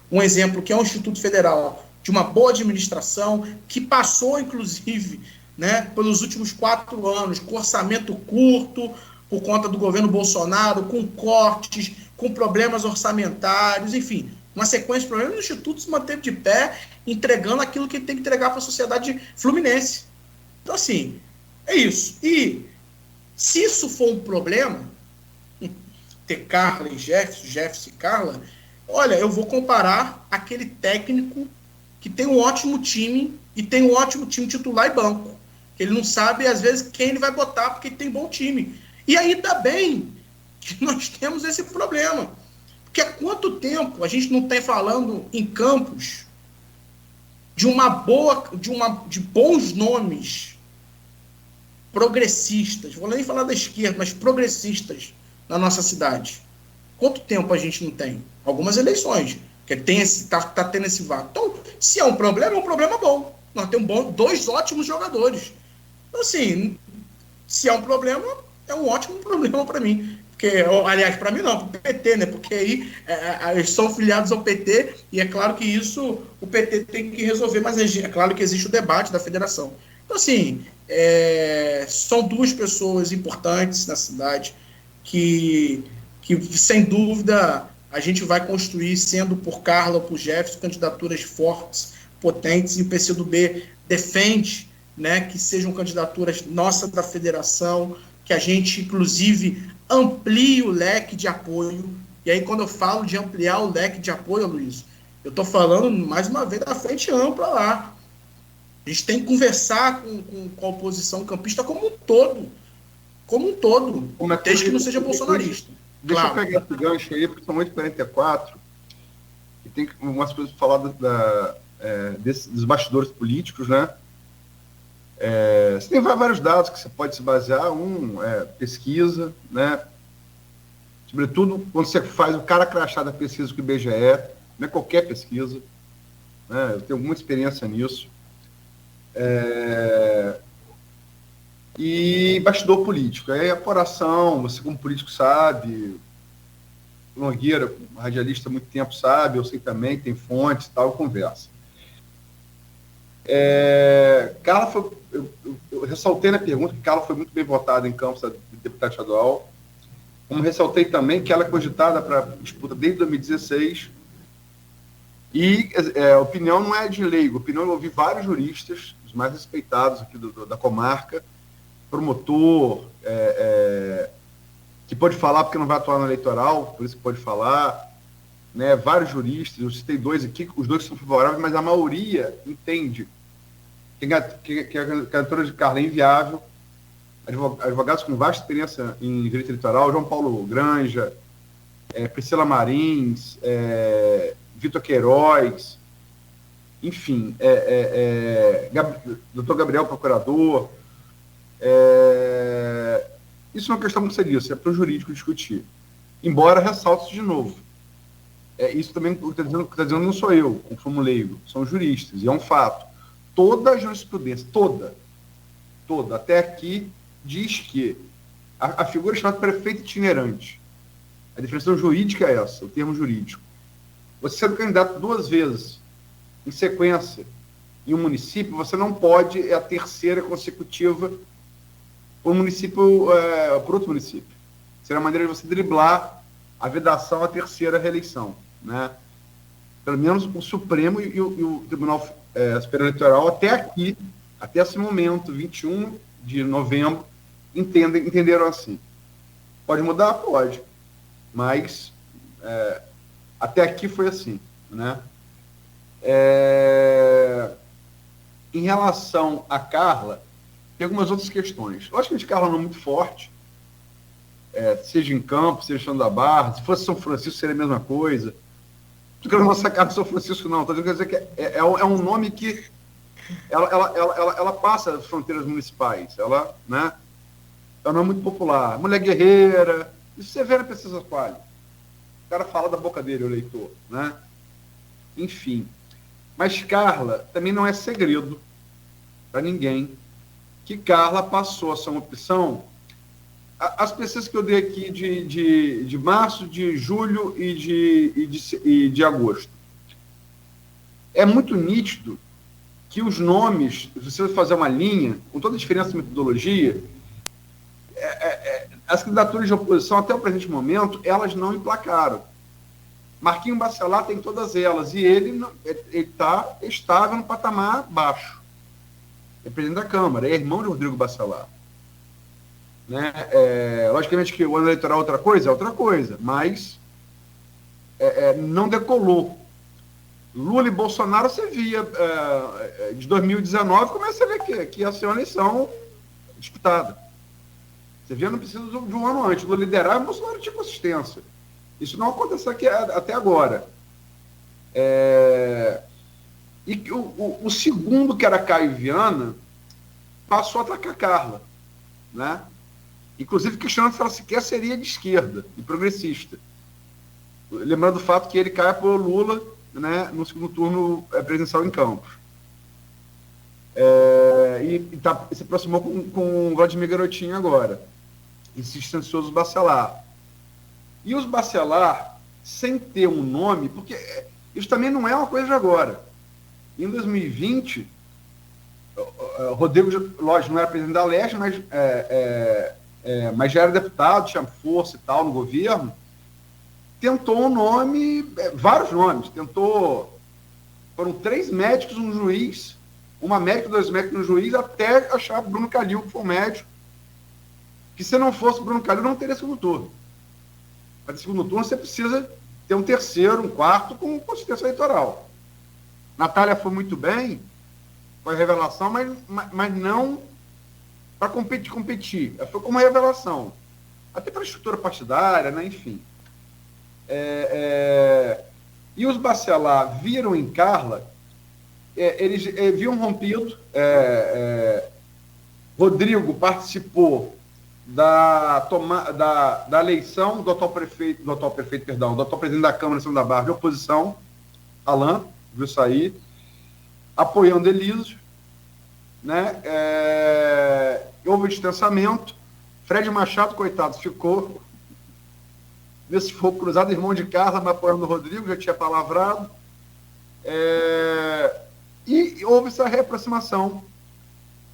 um exemplo, que é o Instituto Federal, de uma boa administração, que passou, inclusive, né, pelos últimos 4 anos, com orçamento curto, por conta do governo Bolsonaro, com cortes, com problemas orçamentários, enfim, uma sequência de problemas, o Instituto se manteve de pé, entregando aquilo que ele tem que entregar para a sociedade fluminense. Então, assim, é isso. E Se isso for um problema, ter Carla e Jefferson e Carla, olha, eu vou comparar aquele técnico que tem um ótimo time e tem um ótimo time titular e banco. Ele não sabe, às vezes, quem ele vai botar porque tem bom time. E ainda bem que nós temos esse problema. Porque há quanto tempo a gente não está falando em Campos de bons nomes progressistas, vou nem falar da esquerda, mas progressistas na nossa cidade. Quanto tempo a gente não tem? Algumas eleições, que tá tendo esse vácuo. Então, se é um problema bom. Nós temos 2 ótimos jogadores. Então, assim, se é um problema, é um ótimo problema para mim. Porque, aliás, para mim não, para o PT, né? Porque aí eles são filiados ao PT e é claro que isso o PT tem que resolver, mas é claro que existe o debate da federação. Então, assim, são 2 pessoas importantes na cidade que, sem dúvida, a gente vai construir, sendo por Carla ou por Jefferson, candidaturas fortes, potentes, e o PCdoB defende, né, que sejam candidaturas nossas da federação, que a gente, inclusive, amplie o leque de apoio. E aí, quando eu falo de ampliar o leque de apoio, Luiz, eu estou falando, mais uma vez, da frente ampla lá. A gente tem que conversar com a oposição campista como um todo. Desde que não seja bolsonarista. Deixa eu pegar esse gancho aí, porque são 8h44, e tem umas coisas para falar dos bastidores políticos, né? Você tem vários dados que você pode se basear. Pesquisa, né? Sobretudo quando você faz o cara crachá da pesquisa com o IBGE, não é qualquer pesquisa, né? Eu tenho alguma experiência nisso. E bastidor político, é apuração, você como político sabe, Nogueira, radialista há muito tempo, sabe, eu sei também, tem fontes e tal, conversa. Carla foi, eu ressaltei na pergunta que Carla foi muito bem votada em Campos, a deputada estadual, como ressaltei também que ela é cogitada para disputa desde 2016, e a opinião não é de leigo, a opinião eu ouvi vários juristas, os mais respeitados aqui da comarca, promotor, que pode falar porque não vai atuar no eleitoral, por isso que pode falar, né, vários juristas, eu citei 2 aqui, os 2 são favoráveis, mas a maioria entende que a candidatura de Carla é inviável, advogados com vasta experiência em direito eleitoral, João Paulo Granja, Priscila Marins, Vitor Queiroz, enfim, doutor Gabriel, procurador. Isso não é uma questão muito séria, isso é para o jurídico discutir. Embora ressalte de novo. Isso também, o que está dizendo não sou eu, como leigo, são juristas, e é um fato. Toda a jurisprudência, toda, até aqui, diz que a figura é chamada prefeito itinerante. A definição jurídica é essa, o termo jurídico. Você sendo candidato 2 vezes em sequência em um município, você não pode, a terceira consecutiva por outro município. Seria a maneira de você driblar a vedação à terceira reeleição, né? Pelo menos o Supremo e o Tribunal Superior Eleitoral, até esse momento, 21 de novembro, entenderam assim. Pode mudar? Pode. Mas até aqui foi assim, né? Em relação a Carla, tem algumas outras questões. Logicamente, Carla não é muito forte, seja em Campos, seja em Chão da Barra. Se fosse São Francisco, seria a mesma coisa. Não quero nossa cara de São Francisco, não. Estou dizendo que é um nome que ela passa as fronteiras municipais. Ela, né, é um nome muito popular. Mulher guerreira. Isso você vê na pesquisa Quali. O cara fala da boca dele, o eleitor, né? Enfim. Mas Carla também não é segredo para ninguém que Carla passou a ser uma opção. As pesquisas que eu dei aqui de março, de julho e de agosto, é muito nítido que os nomes, se você fazer uma linha, com toda a diferença de metodologia, as candidaturas de oposição, até o presente momento, elas não emplacaram. Marquinho Bacelar tem todas elas, e ele está estável no patamar baixo. É presidente da Câmara, é irmão de Rodrigo Bacelar. né? Logicamente que o ano eleitoral é outra coisa, mas não decolou. Lula e Bolsonaro, você via de 2019, começa a ver que ia ser uma eleição disputada. Você via, não precisa de um ano antes. Lula liderava e Bolsonaro tinha consistência. Isso não aconteceu aqui até agora. E o segundo, que era Caio Viana, passou a atacar Carla, né? Inclusive questionando se ela sequer seria de esquerda e progressista. Lembrando o fato que ele cai por Lula, né, no segundo turno presidencial em Campos. E se aproximou com o Vladimir Garotinho agora. E se distanciou dos Bacelar. E os Bacelar, sem ter um nome, porque isso também não é uma coisa de agora. Em 2020, Rodrigo, lógico, não era presidente da Leste, mas já era deputado, tinha força e tal no governo, tentou um nome, vários nomes, foram 3 médicos, um juiz, uma médica, 2 médicos, um juiz, até achar Bruno Calil, que foi um médico, que se não fosse Bruno Calil, não teria segundo turno. Para ter segundo turno, você precisa ter um terceiro, um quarto, com consistência eleitoral. Natália foi muito bem, foi revelação, mas não para competir. Ela foi como uma revelação. Até para a estrutura partidária, né? Enfim. E os Bacelar viram em Carla, eles viam rompido. Rodrigo participou da eleição do atual presidente da Câmara de São da Barra de oposição, Alain, viu sair, apoiando Elísio, né? Houve distanciamento. Fred Machado, coitado, ficou nesse fogo cruzado, irmão de Carla, mas apoiando o Rodrigo, já tinha palavrado. E houve essa reaproximação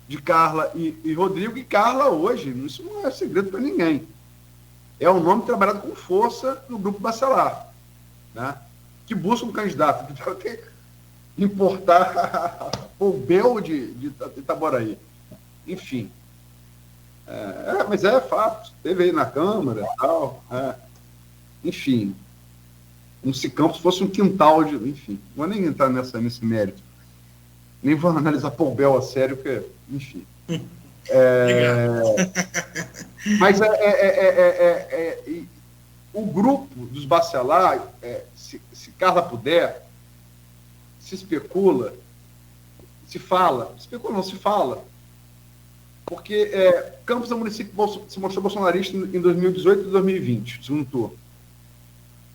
de Carla e Rodrigo, e Carla hoje, isso não é segredo para ninguém, é um nome trabalhado com força no grupo Bacelar, né? Que busca um candidato, que vai importar o Bel de Itaboraí. Enfim. Mas é fato, teve aí na Câmara e tal. Enfim. Como se Campos fosse um quintal de... Enfim, não vou nem entrar nesse mérito. Nem vou analisar Pombel a sério, porque... Enfim. Mas o grupo dos Bacelar, se Carla puder, se especula, se fala, porque Campos é um município que se mostrou bolsonarista em 2018 e 2020, segundo turno.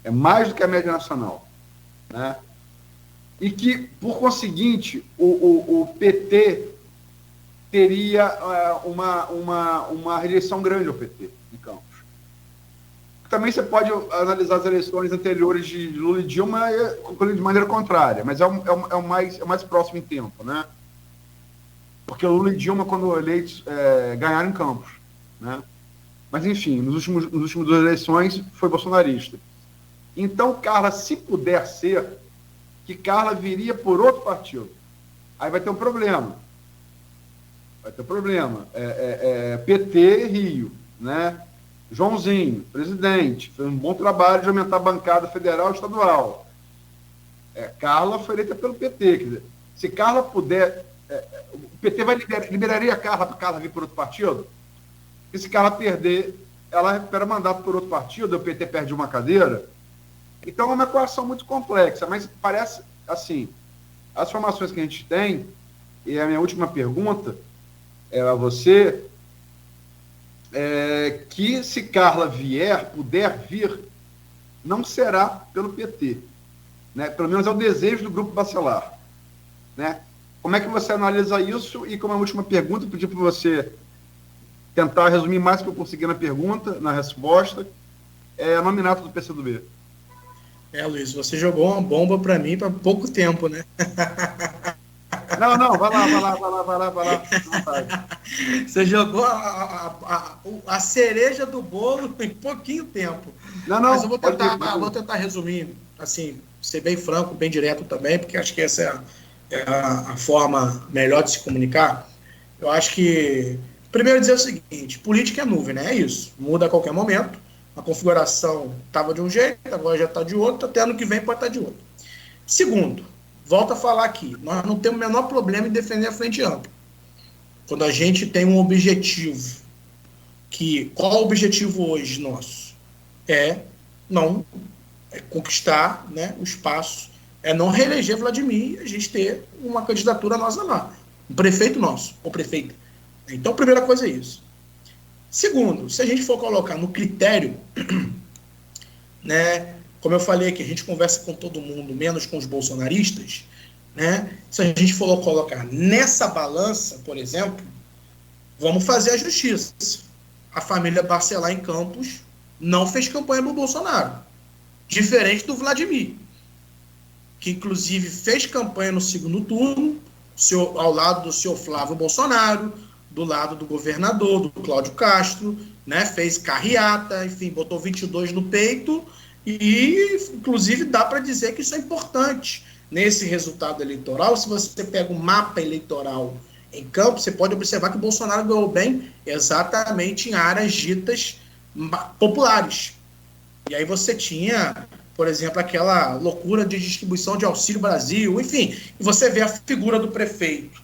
É mais do que a média nacional, né? E que, por conseguinte, o PT teria uma rejeição grande ao PT em Campos. Também você pode analisar as eleições anteriores de Lula e Dilma de maneira contrária, mas é o mais próximo em tempo, né? Porque Lula e Dilma, quando eleitos, ganharam em Campos, né? Mas, enfim, nos últimos 2 eleições foi bolsonarista. Então, Carla, se puder ser, que Carla viria por outro partido. Aí vai ter um problema. PT Rio, né? Joãozinho, presidente, fez um bom trabalho de aumentar a bancada federal e estadual. Carla foi eleita pelo PT. Quer dizer, se Carla puder... o PT liberaria a Carla para Carla vir por outro partido? E se Carla perder, ela recupera mandato por outro partido, o PT perde uma cadeira. Então é uma equação muito complexa, mas parece assim, as informações que a gente tem, e a minha última pergunta a você, que se Carla puder vir, não será pelo PT, né? Pelo menos é o desejo do grupo Bacelar, né? Como é que você analisa isso? E como a última pergunta, eu pedi para você tentar resumir mais do que eu consegui na pergunta, na resposta, nominato do PCdoB. Luiz, você jogou uma bomba para mim para pouco tempo, né? Não, vai lá. Você jogou a cereja do bolo em pouquinho tempo. Mas eu vou tentar resumir, assim, ser bem franco, bem direto também, porque acho que essa é a forma melhor de se comunicar. Eu acho que Primeiro dizer o seguinte, política é nuvem, né? É isso, muda a qualquer momento, a configuração estava de um jeito, agora já está de outro, até ano que vem pode estar de outro. Segundo, volto a falar aqui, nós não temos o menor problema em defender a frente ampla. Quando a gente tem um objetivo, qual é o objetivo hoje nosso? É conquistar, né, o espaço, é não reeleger Vladimir e a gente ter uma candidatura nossa lá, um prefeito nosso, ou prefeita. Então, a primeira coisa é isso. Segundo, se a gente for colocar no critério, né, como eu falei aqui, a gente conversa com todo mundo, menos com os bolsonaristas, né, se a gente for colocar nessa balança, por exemplo, vamos fazer a justiça. A família Bacelar em Campos não fez campanha para o Bolsonaro, diferente do Vladimir, que inclusive fez campanha no segundo turno, ao lado do senhor Flávio Bolsonaro, do lado do governador, do Cláudio Castro, né, fez carreata, enfim, botou 22 no peito, e inclusive dá para dizer que isso é importante nesse resultado eleitoral. Se você pega o mapa eleitoral em Campos, você pode observar que o Bolsonaro ganhou bem exatamente em áreas ditas populares. E aí você tinha, por exemplo, aquela loucura de distribuição de Auxílio Brasil, enfim, e você vê a figura do prefeito,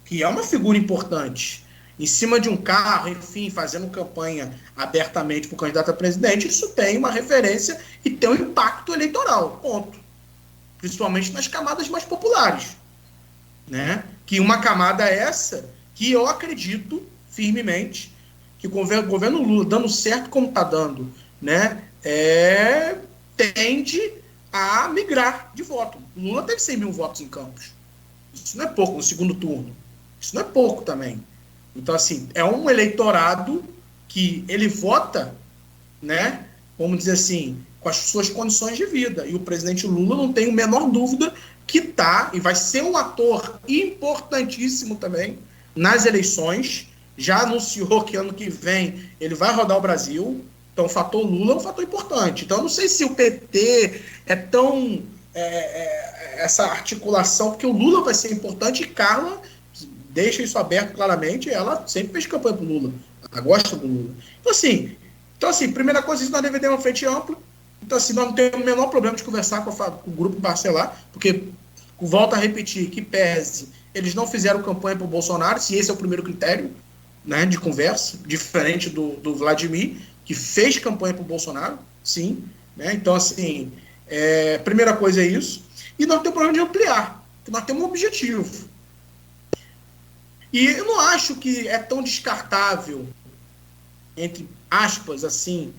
que é uma figura importante, em cima de um carro, enfim, fazendo campanha abertamente para o candidato a presidente. Isso tem uma referência e tem um impacto eleitoral, ponto. Principalmente nas camadas mais populares, né? Que uma camada essa que eu acredito firmemente que o governo Lula, dando certo como está dando, né, tende a migrar de voto. Lula teve 100 mil votos em Campos. Isso não é pouco no segundo turno. Isso não é pouco também. Então, assim, é um eleitorado que ele vota, né, vamos dizer assim, com as suas condições de vida. E o presidente Lula, não tem a menor dúvida que está e vai ser um ator importantíssimo também nas eleições. Já anunciou que ano que vem ele vai rodar o Brasil. Então, o fator Lula é um fator importante. Então, eu não sei se o PT é tão... essa articulação, porque o Lula vai ser importante e Carla deixa isso aberto claramente, ela sempre fez campanha pro Lula, ela gosta do Lula. Então assim, primeira coisa, nós devemos ter uma frente ampla. Então assim, nós não temos o menor problema de conversar com o grupo Bacelar, porque, volto a repetir, que pese, eles não fizeram campanha pro Bolsonaro, se esse é o primeiro critério, né, de conversa, diferente do Vladimir, que fez campanha pro Bolsonaro, sim, né? Então assim, primeira coisa é isso, e nós temos problema de ampliar, porque nós temos um objetivo. E eu não acho que é tão descartável, entre aspas, assim,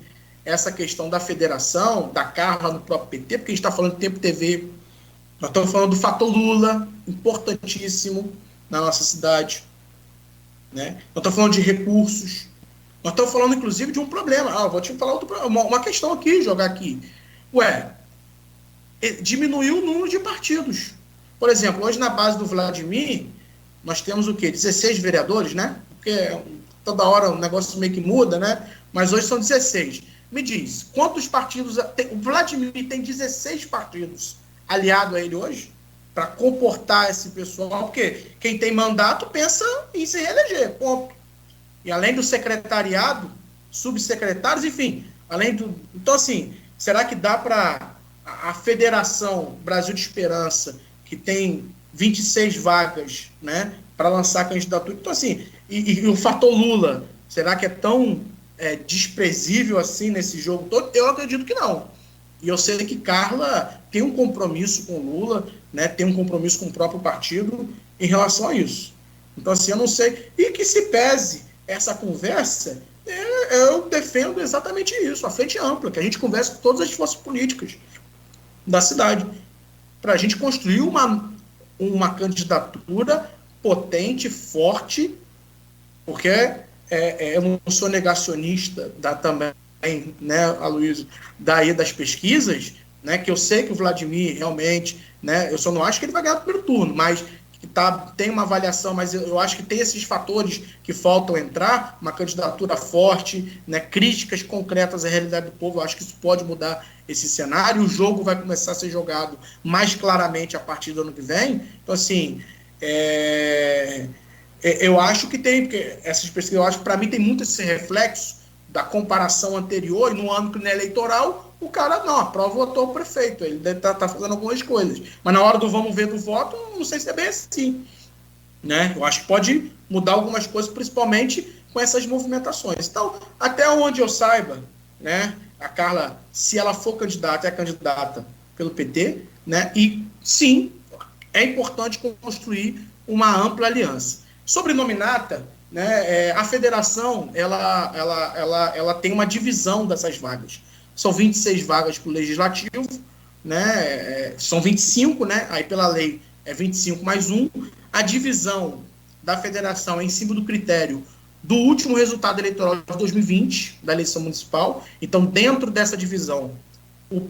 essa questão da federação, da Carla no próprio PT, porque a gente está falando de Tempo TV, nós estamos falando do fator Lula, importantíssimo na nossa cidade, né? Nós estamos falando de recursos, nós estamos falando, inclusive, de um problema. Vou te falar uma questão aqui, jogar aqui. Diminuiu o número de partidos. Por exemplo, hoje na base do Vladimir, nós temos o quê? 16 vereadores, né? Porque toda hora o negócio meio que muda, né? Mas hoje são 16. Me diz, quantos partidos... O Vladimir tem 16 partidos aliados a ele hoje para comportar esse pessoal, porque quem tem mandato pensa em se reeleger, ponto. E além do secretariado, subsecretários, enfim, além do... Então, assim, será que dá para a Federação Brasil de Esperança, que tem 26 vagas, né, para lançar candidatura? Então, assim, e o fator Lula, será que é tão desprezível assim nesse jogo todo? Eu acredito que não. E eu sei que Carla tem um compromisso com o Lula, né, tem um compromisso com o próprio partido em relação a isso. Então, assim, eu não sei. E que se pese essa conversa, eu defendo exatamente isso, a frente ampla, que a gente converse com todas as forças políticas da cidade, para a gente construir uma candidatura potente, forte, porque eu não sou negacionista também, né, Aloysio, daí das pesquisas, né, que eu sei que o Vladimir realmente, né, eu só não acho que ele vai ganhar o primeiro turno, mas tem uma avaliação, mas eu acho que tem esses fatores que faltam entrar, uma candidatura forte, né, críticas concretas à realidade do povo. Eu acho que isso pode mudar esse cenário. O jogo vai começar a ser jogado mais claramente a partir do ano que vem. Então, assim, eu acho que tem, porque essas pesquisas, eu acho que para mim tem muito esse reflexo da comparação anterior, e no ano que não é eleitoral, o cara não, aprova, votou o prefeito, ele deve tá fazendo algumas coisas. Mas na hora do vamos ver do voto, não sei se é bem assim. Né? Eu acho que pode mudar algumas coisas, principalmente com essas movimentações. Então, até onde eu saiba, né, a Carla, se ela for candidata, é candidata pelo PT, né, e sim, é importante construir uma ampla aliança. Sobre nominata, né, a federação ela tem uma divisão dessas vagas. São 26 vagas para o legislativo, né, são 25, né, aí pela lei é 25 mais 1. A divisão da federação é em cima do critério do último resultado eleitoral de 2020, da eleição municipal. Então, dentro dessa divisão, o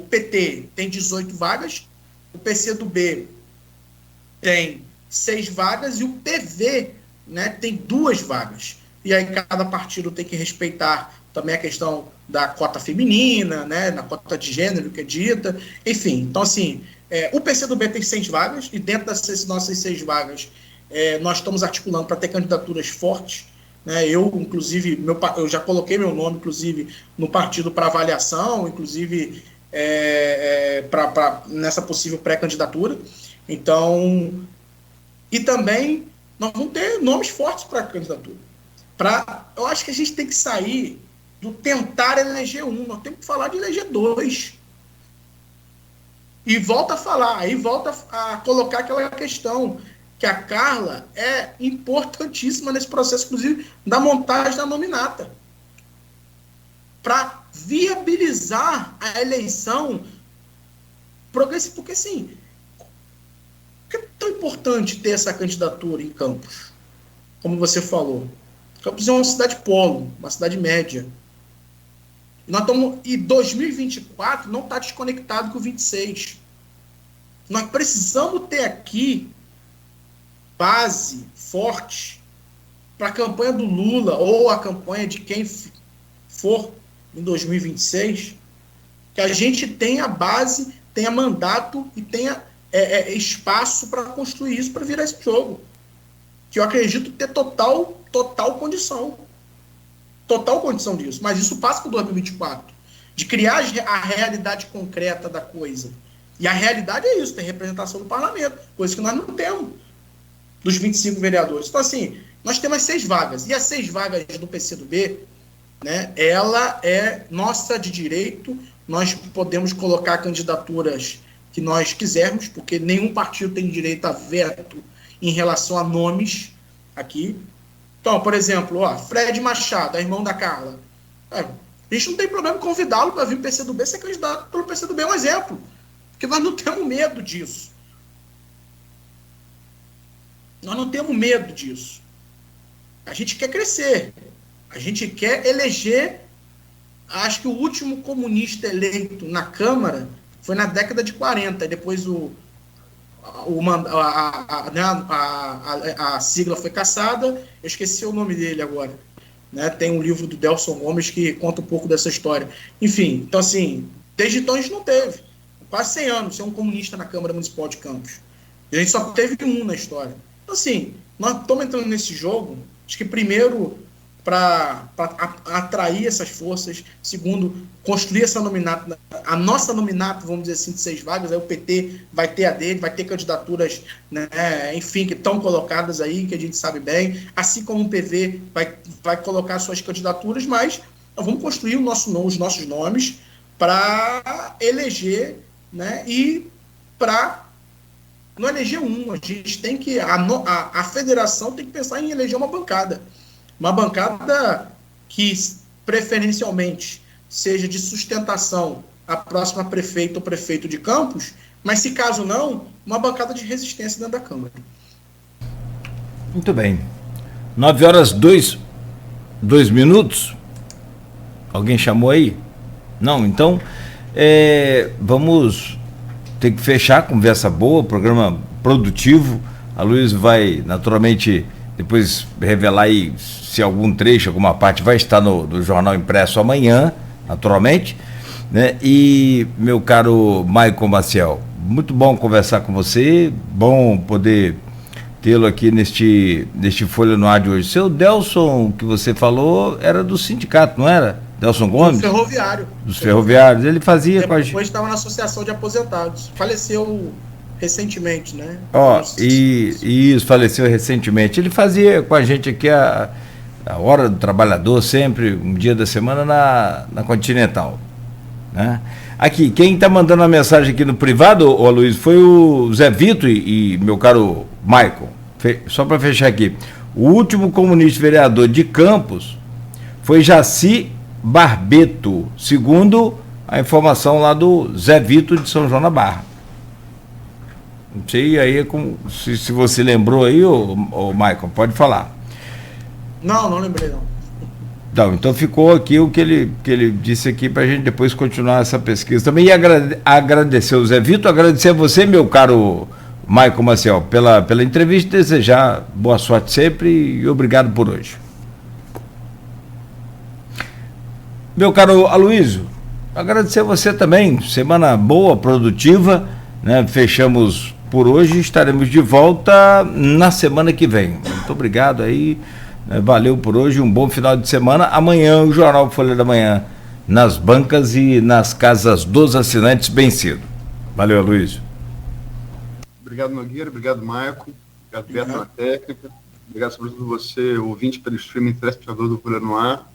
PT tem 18 vagas, o PCdoB tem 6 vagas e o PV, né, tem 2 vagas. E aí cada partido tem que respeitar também a questão da cota feminina, né, na cota de gênero que é dita. Enfim, então assim, o PCdoB tem 6 vagas e dentro dessas nossas 6 vagas nós estamos articulando para ter candidaturas fortes. Né, eu, inclusive, eu já coloquei meu nome, inclusive, no partido para avaliação, inclusive nessa possível pré-candidatura. Então, e também nós vamos ter nomes fortes para a candidatura. Eu acho que a gente tem que sair do tentar eleger um, nós temos que falar de eleger 2. E volta a falar, aí volta a colocar aquela questão que a Carla é importantíssima nesse processo, inclusive, da montagem da nominata. Para viabilizar a eleição progressiva. Porque, assim, por que é tão importante ter essa candidatura em Campos? Como você falou. Campos é uma cidade polo, uma cidade média. E 2024 não está desconectado com o 26. Nós precisamos ter aqui base forte para a campanha do Lula ou a campanha de quem for em 2026, que a gente tenha base, tenha mandato e tenha espaço para construir isso, para virar esse jogo. Que eu acredito ter total condição. Total condição disso. Mas isso passa por 2024. De criar a realidade concreta da coisa. E a realidade é isso, tem representação do parlamento, coisa que nós não temos dos 25 vereadores. Então, assim, nós temos as 6 vagas. E as 6 vagas do PCdoB, né, ela é nossa de direito. Nós podemos colocar candidaturas que nós quisermos, porque nenhum partido tem direito a veto em relação a nomes aqui. Então, por exemplo, Fred Machado, irmão da Carla. A gente não tem problema em convidá-lo para vir para o PCdoB ser candidato pelo PCdoB, é um exemplo. Porque nós não temos medo disso. Nós não temos medo disso. A gente quer crescer. A gente quer eleger. Acho que o último comunista eleito na Câmara foi na década de 40. Depois a sigla foi cassada. Eu esqueci o nome dele agora. Né? Tem um livro do Delson Gomes que conta um pouco dessa história. Enfim, então assim, desde então a gente não teve. Quase 100 anos, ser um comunista na Câmara Municipal de Campos. E a gente só teve um na história. Então, assim, nós estamos entrando nesse jogo, acho que primeiro, para atrair essas forças, segundo, construir essa nominata, a nossa nominata, vamos dizer assim, de 6 vagas, aí o PT vai ter a dele, vai ter candidaturas, né, enfim, que estão colocadas aí, que a gente sabe bem, assim como o PV vai colocar suas candidaturas, mas nós vamos construir os nossos nomes para eleger, né, e para não eleger um, a gente tem que, a federação tem que pensar em eleger uma bancada que preferencialmente seja de sustentação à próxima prefeita ou prefeito de Campos, mas se caso não, uma bancada de resistência dentro da Câmara. Muito bem. 9h02. Alguém chamou aí? Não, então vamos ter que fechar, conversa boa, programa produtivo. A Luiz vai naturalmente depois revelar aí se algum trecho, alguma parte vai estar no jornal impresso amanhã, naturalmente, né? E meu caro Maicon Maciel, muito bom conversar com você, bom poder tê-lo aqui neste Folha no Ar de hoje. Seu Delson, que você falou, era do sindicato, não era? Delson Gomes? Do ferroviário. Dos ferroviários. Ele fazia com a gente. Depois estava na Associação de Aposentados. Faleceu recentemente, né? Isso, faleceu recentemente. Ele fazia com a gente aqui a Hora do Trabalhador, sempre, um dia da semana, na Continental. Né? Aqui, quem está mandando a mensagem aqui no privado, ô Luiz, foi o Zé Vito e meu caro Michael. Só para fechar aqui. O último comunista vereador de Campos foi Jaci Barbeto, segundo a informação lá do Zé Vito de São João da Barra. Não sei aí se você lembrou aí, ô Michael, pode falar. Não lembrei não. Então ficou aqui o que ele disse aqui para a gente depois continuar essa pesquisa. Também ia agradecer o Zé Vito, agradecer a você, meu caro Michael Maciel, pela entrevista, desejar boa sorte sempre e obrigado por hoje. Meu caro Aloysio, agradecer a você também, semana boa, produtiva, né? Fechamos por hoje, estaremos de volta na semana que vem. Muito obrigado aí, né? Valeu por hoje, um bom final de semana. Amanhã o Jornal Folha da Manhã nas bancas e nas casas dos assinantes bem cedo. Valeu, Aloysio. Obrigado, Nogueira, obrigado, Maico, obrigado, Beto, na técnica, obrigado sobretudo você, ouvinte pelo streaming, telespectador do Folha no Ar.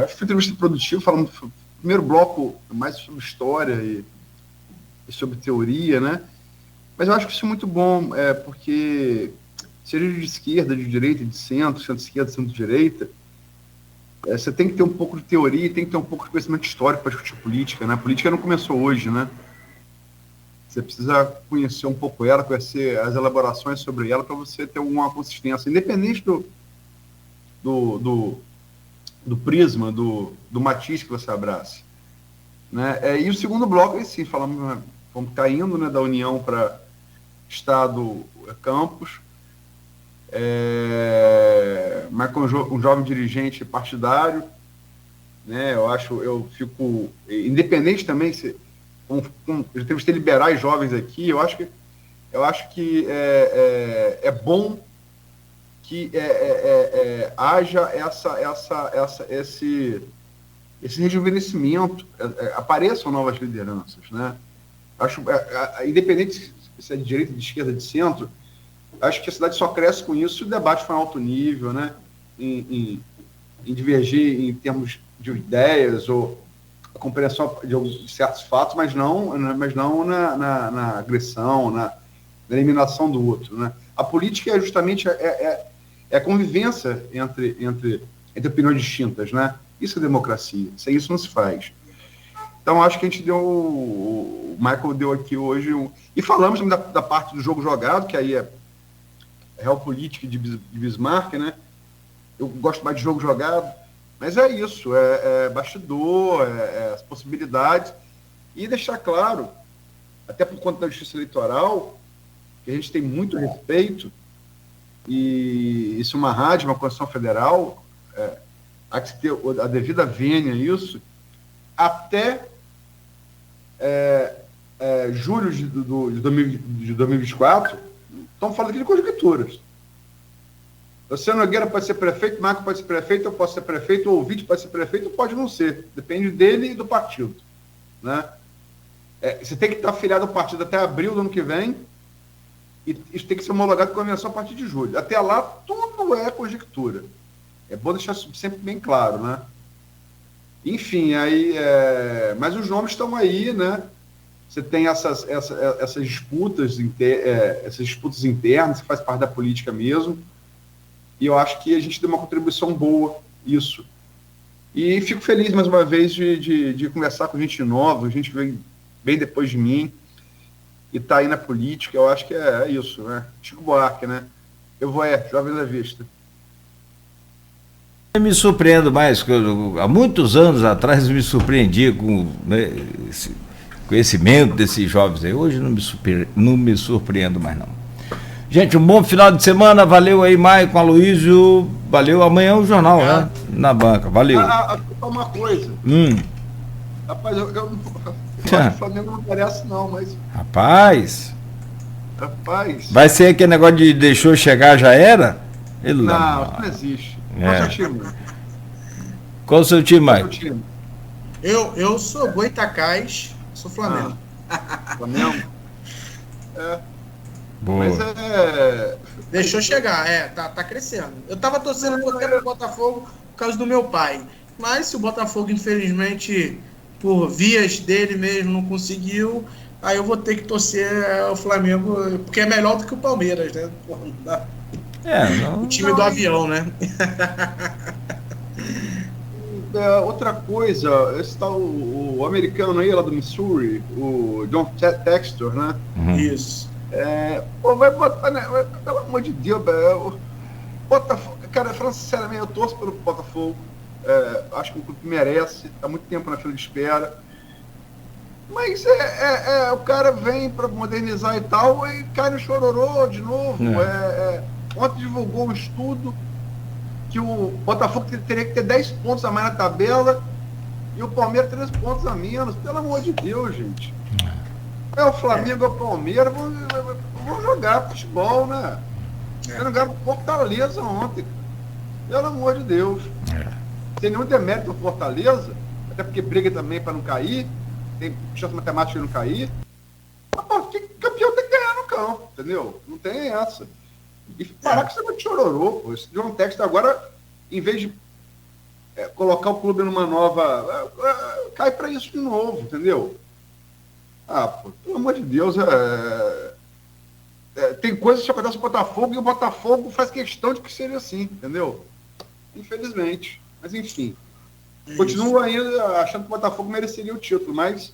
Acho que foi uma entrevista produtiva, falando no primeiro bloco mais sobre história e sobre teoria, né? Mas eu acho que isso é muito bom, porque seja de esquerda, de direita, de centro-esquerda, centro-direita, você tem que ter um pouco de teoria e tem que ter um pouco de conhecimento histórico para discutir política, né? A política não começou hoje, né? Você precisa conhecer um pouco ela, conhecer as elaborações sobre ela para você ter uma consistência, independente do prisma, do matiz que você abrace. Né? E o segundo bloco, sim, falamos, como está indo, né, da União para Estado Campos, mas com um jovem dirigente partidário, né, eu fico, independente também, eu entrevistei liberais jovens aqui, eu acho que é bom que haja esse rejuvenescimento, apareçam novas lideranças, né? Acho, independente se é de direita, de esquerda, de centro, acho que a cidade só cresce com isso se o debate for em alto nível, né? Em divergir em termos de ideias ou a compreensão de certos fatos, mas não na agressão, na eliminação do outro, né? A política é justamente a convivência entre opiniões distintas, né? Isso é democracia, sem isso não se faz. Então, acho que a gente o Michael deu aqui hoje, e falamos também da parte do jogo jogado, que aí é realpolitik de Bismarck, né? Eu gosto mais de jogo jogado, mas é isso, é bastidor, as possibilidades, e deixar claro, até por conta da justiça eleitoral, que a gente tem muito respeito, e isso é uma rádio, uma Constituição Federal, há que ter a devida vênia isso, até julho de 2024, estamos falando aqui de conjunturas. Você, Nogueira, pode ser prefeito, Marco pode ser prefeito, eu posso ser prefeito, o ouvinte pode ser prefeito, ou pode não ser, depende dele e do partido, né? Você tem que estar afiliado ao partido até abril do ano que vem, e isso tem que ser homologado com a convenção a partir de julho. Até lá, tudo é conjectura. É bom deixar isso sempre bem claro, né? Enfim, mas os nomes estão aí, né? Você tem essas disputas internas, que faz parte da política mesmo, e eu acho que a gente deu uma contribuição boa, isso. E fico feliz, mais uma vez, de conversar com gente nova, gente que vem bem depois de mim, e está aí na política. Eu acho que é isso, né? Chico Buarque, né? Jovem da Vista. Eu me surpreendo mais, há muitos anos atrás eu me surpreendi com, né, esse conhecimento desses jovens aí. Hoje não me surpreendo mais não. Gente, um bom final de semana, valeu aí, Maicon, Aloysio, valeu, amanhã o jornal, né? Na banca, valeu. Uma coisa. Rapaz, o Flamengo não parece não, mas... Rapaz... Rapaz. Vai ser aquele negócio de deixou chegar, já era? Não, isso não existe. Qual é o seu time? Qual o seu time, Qual é o Mike? seu time? Eu sou Goitacás, sou Flamengo. Flamengo? Boa. Mas Deixou chegar, tá crescendo. Eu tava torcendo por tempo pro Botafogo por causa do meu pai. Mas se o Botafogo, infelizmente, por vias dele mesmo, não conseguiu, aí eu vou ter que torcer o Flamengo, porque é melhor do que o Palmeiras, né? Porra, não dá. O time do avião, né? Outra coisa, esse tal o americano aí lá do Missouri, o John Textor, né? Isso. Vai botar, né? Pelo amor de Deus, Botafogo, cara, falando sinceramente, eu torço pelo Botafogo. Acho que o clube merece, tá muito tempo na fila de espera. Mas o cara vem para modernizar e tal, e cai no chororô de novo. Ontem divulgou um estudo que o Botafogo teria que ter 10 pontos a mais na tabela e o Palmeiras 3 pontos a menos. Pelo amor de Deus, gente. O Flamengo e o Palmeiras vão jogar futebol, né? Eles jogaram Fortaleza ontem. Pelo amor de Deus. Sem nenhum demérito no Fortaleza, até porque briga também para não cair, tem chance matemática de não cair. Mas, campeão tem que ganhar no campo, entendeu? Não tem essa. E parar com esse negócio de chororô, pô. Esse John Textor agora, em vez de colocar o clube numa nova... cai para isso de novo, entendeu? Pô, pelo amor de Deus, tem coisas que acontecem no Botafogo e o Botafogo faz questão de que seja assim, entendeu? Infelizmente. Mas enfim. Continuo ainda achando que o Botafogo mereceria o título, mas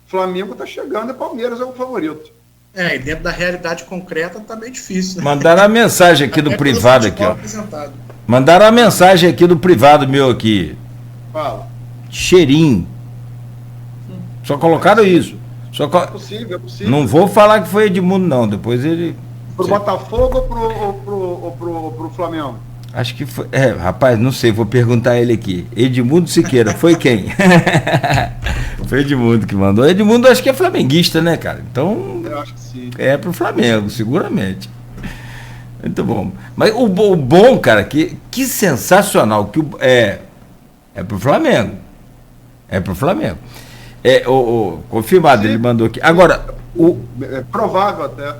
Flamengo tá chegando e Palmeiras é o favorito. E dentro da realidade concreta tá bem difícil, né? Mandaram a mensagem aqui do privado aqui, ó. Apresentado. Mandaram a mensagem aqui do privado meu aqui. Fala. Cheirinho. Só colocaram isso. É possível. Não vou falar que foi Edmundo, não. Depois ele... Pro Botafogo ou pro Flamengo? Acho que foi... rapaz, não sei, vou perguntar ele aqui. Edmundo Siqueira, foi quem? Foi Edmundo que mandou. Edmundo acho que é flamenguista, né, cara? Então... Eu acho que sim. É pro Flamengo, seguramente. Muito bom. Mas o bom, cara, que sensacional. É pro Flamengo. É pro Flamengo. Confirmado, sim. Ele mandou aqui. Agora... É provável até.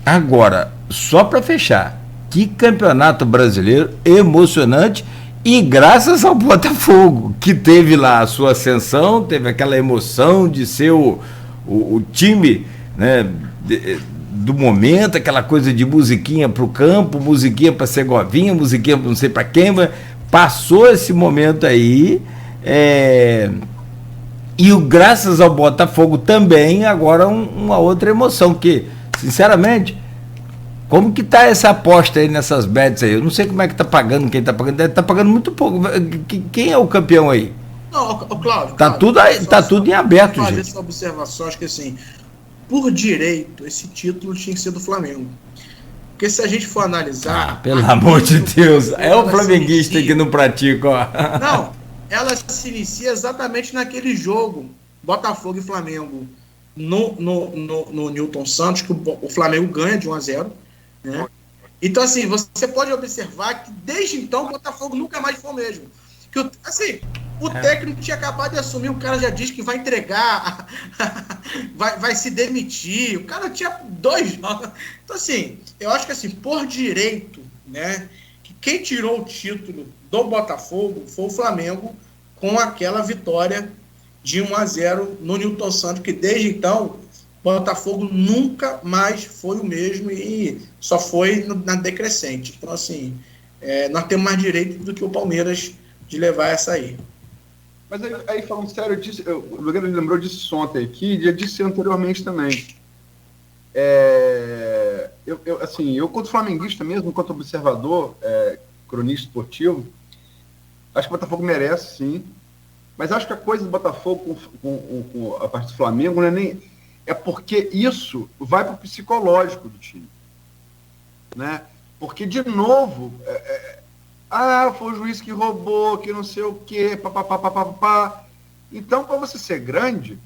Agora, só para fechar, que campeonato brasileiro emocionante e graças ao Botafogo, que teve lá a sua ascensão, teve aquela emoção de ser o time, né, do momento, aquela coisa de musiquinha para o campo, musiquinha para Segovinha, musiquinha para não sei para quem, passou esse momento aí, e graças ao Botafogo também, agora uma outra emoção, que, sinceramente, como que tá essa aposta aí nessas bets aí? Eu não sei como é que tá pagando, quem tá pagando, tá pagando muito pouco. Quem é o campeão aí? Não, Cláudio. Tá tudo aí, tá tudo em aberto, gente. Fazer essa observação, acho que assim, por direito, esse título tinha que ser do Flamengo. Porque se a gente for analisar... pelo amor de Deus, é o flamenguista que não pratica, ó. Não, ela se inicia exatamente naquele jogo, Botafogo e Flamengo, no Newton Santos, que o Flamengo ganha de 1-0, né? Então, assim, você pode observar que desde então o Botafogo nunca mais foi o mesmo. O técnico tinha acabado de assumir, o cara já diz que vai entregar, vai se demitir, o cara tinha 2 jogos. Então, assim, eu acho que, assim, por direito, né, que quem tirou o título do Botafogo foi o Flamengo com aquela vitória de 1-0 no Newton Santos, que desde então o Botafogo nunca mais foi o mesmo e só foi na decrescente. Então, assim, nós temos mais direito do que o Palmeiras de levar essa aí. Mas aí falando sério, o Lugano lembrou disso ontem aqui, já disse anteriormente também. Eu quanto flamenguista mesmo, quanto observador, cronista esportivo, acho que o Botafogo merece, sim. Mas acho que a coisa do Botafogo com a parte do Flamengo não é nem... É porque isso vai para o psicológico do time. Né? Porque, de novo, foi o juiz que roubou, que não sei o quê, papapá. Então, para você ser grande,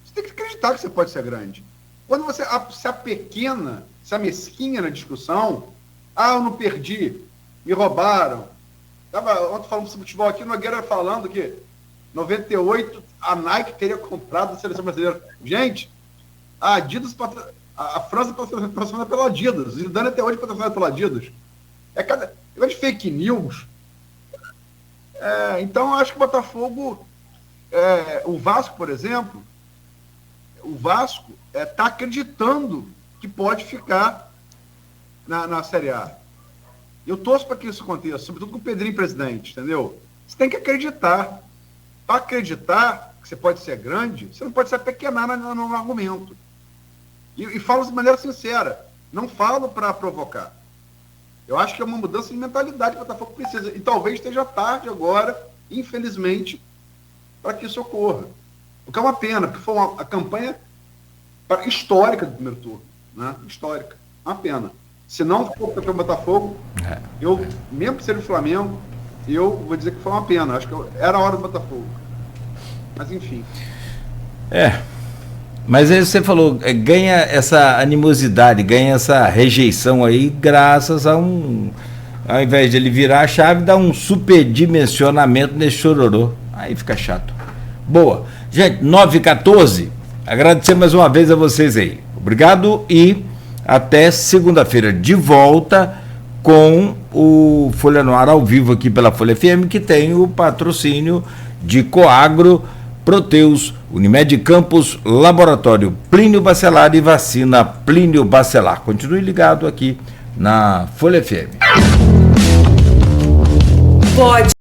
você tem que acreditar que você pode ser grande. Quando você se apequena, se amesquinha na discussão, eu não perdi, me roubaram. Ontem falamos sobre futebol aqui, Nogueira falando que 98 a Nike teria comprado a seleção brasileira. Gente, a Adidas, a França patrocinada pela Adidas, o Zidane até hoje patrocinado pela Adidas. É de fake news. Então, acho que o Botafogo, o Vasco, por exemplo, o Vasco está acreditando que pode ficar na Série A. Eu torço para que isso aconteça, sobretudo com o Pedrinho presidente, entendeu? Você tem que acreditar. Para acreditar que você pode ser grande, você não pode se apequenar no argumento. E falo de maneira sincera. Não falo para provocar. Eu acho que é uma mudança de mentalidade que o Botafogo precisa. E talvez esteja tarde agora, infelizmente, para que isso ocorra. O que é uma pena, porque foi a campanha histórica do primeiro turno. Né? Histórica. Uma pena. Se não for para o Botafogo, eu, mesmo que seja o Flamengo, eu vou dizer que foi uma pena. Acho que era a hora do Botafogo. Mas, enfim. Mas aí você falou, ganha essa animosidade, ganha essa rejeição aí, graças a ao invés de ele virar a chave, dá um superdimensionamento nesse chororô. Aí fica chato. Boa. Gente, 9h14, agradecer mais uma vez a vocês aí. Obrigado e até segunda-feira de volta com o Folha no Ar ao vivo aqui pela Folha FM, que tem o patrocínio de Coagro, Proteus, Unimed Campos, Laboratório Plínio Bacelar e Vacina Plínio Bacelar. Continue ligado aqui na Folha FM.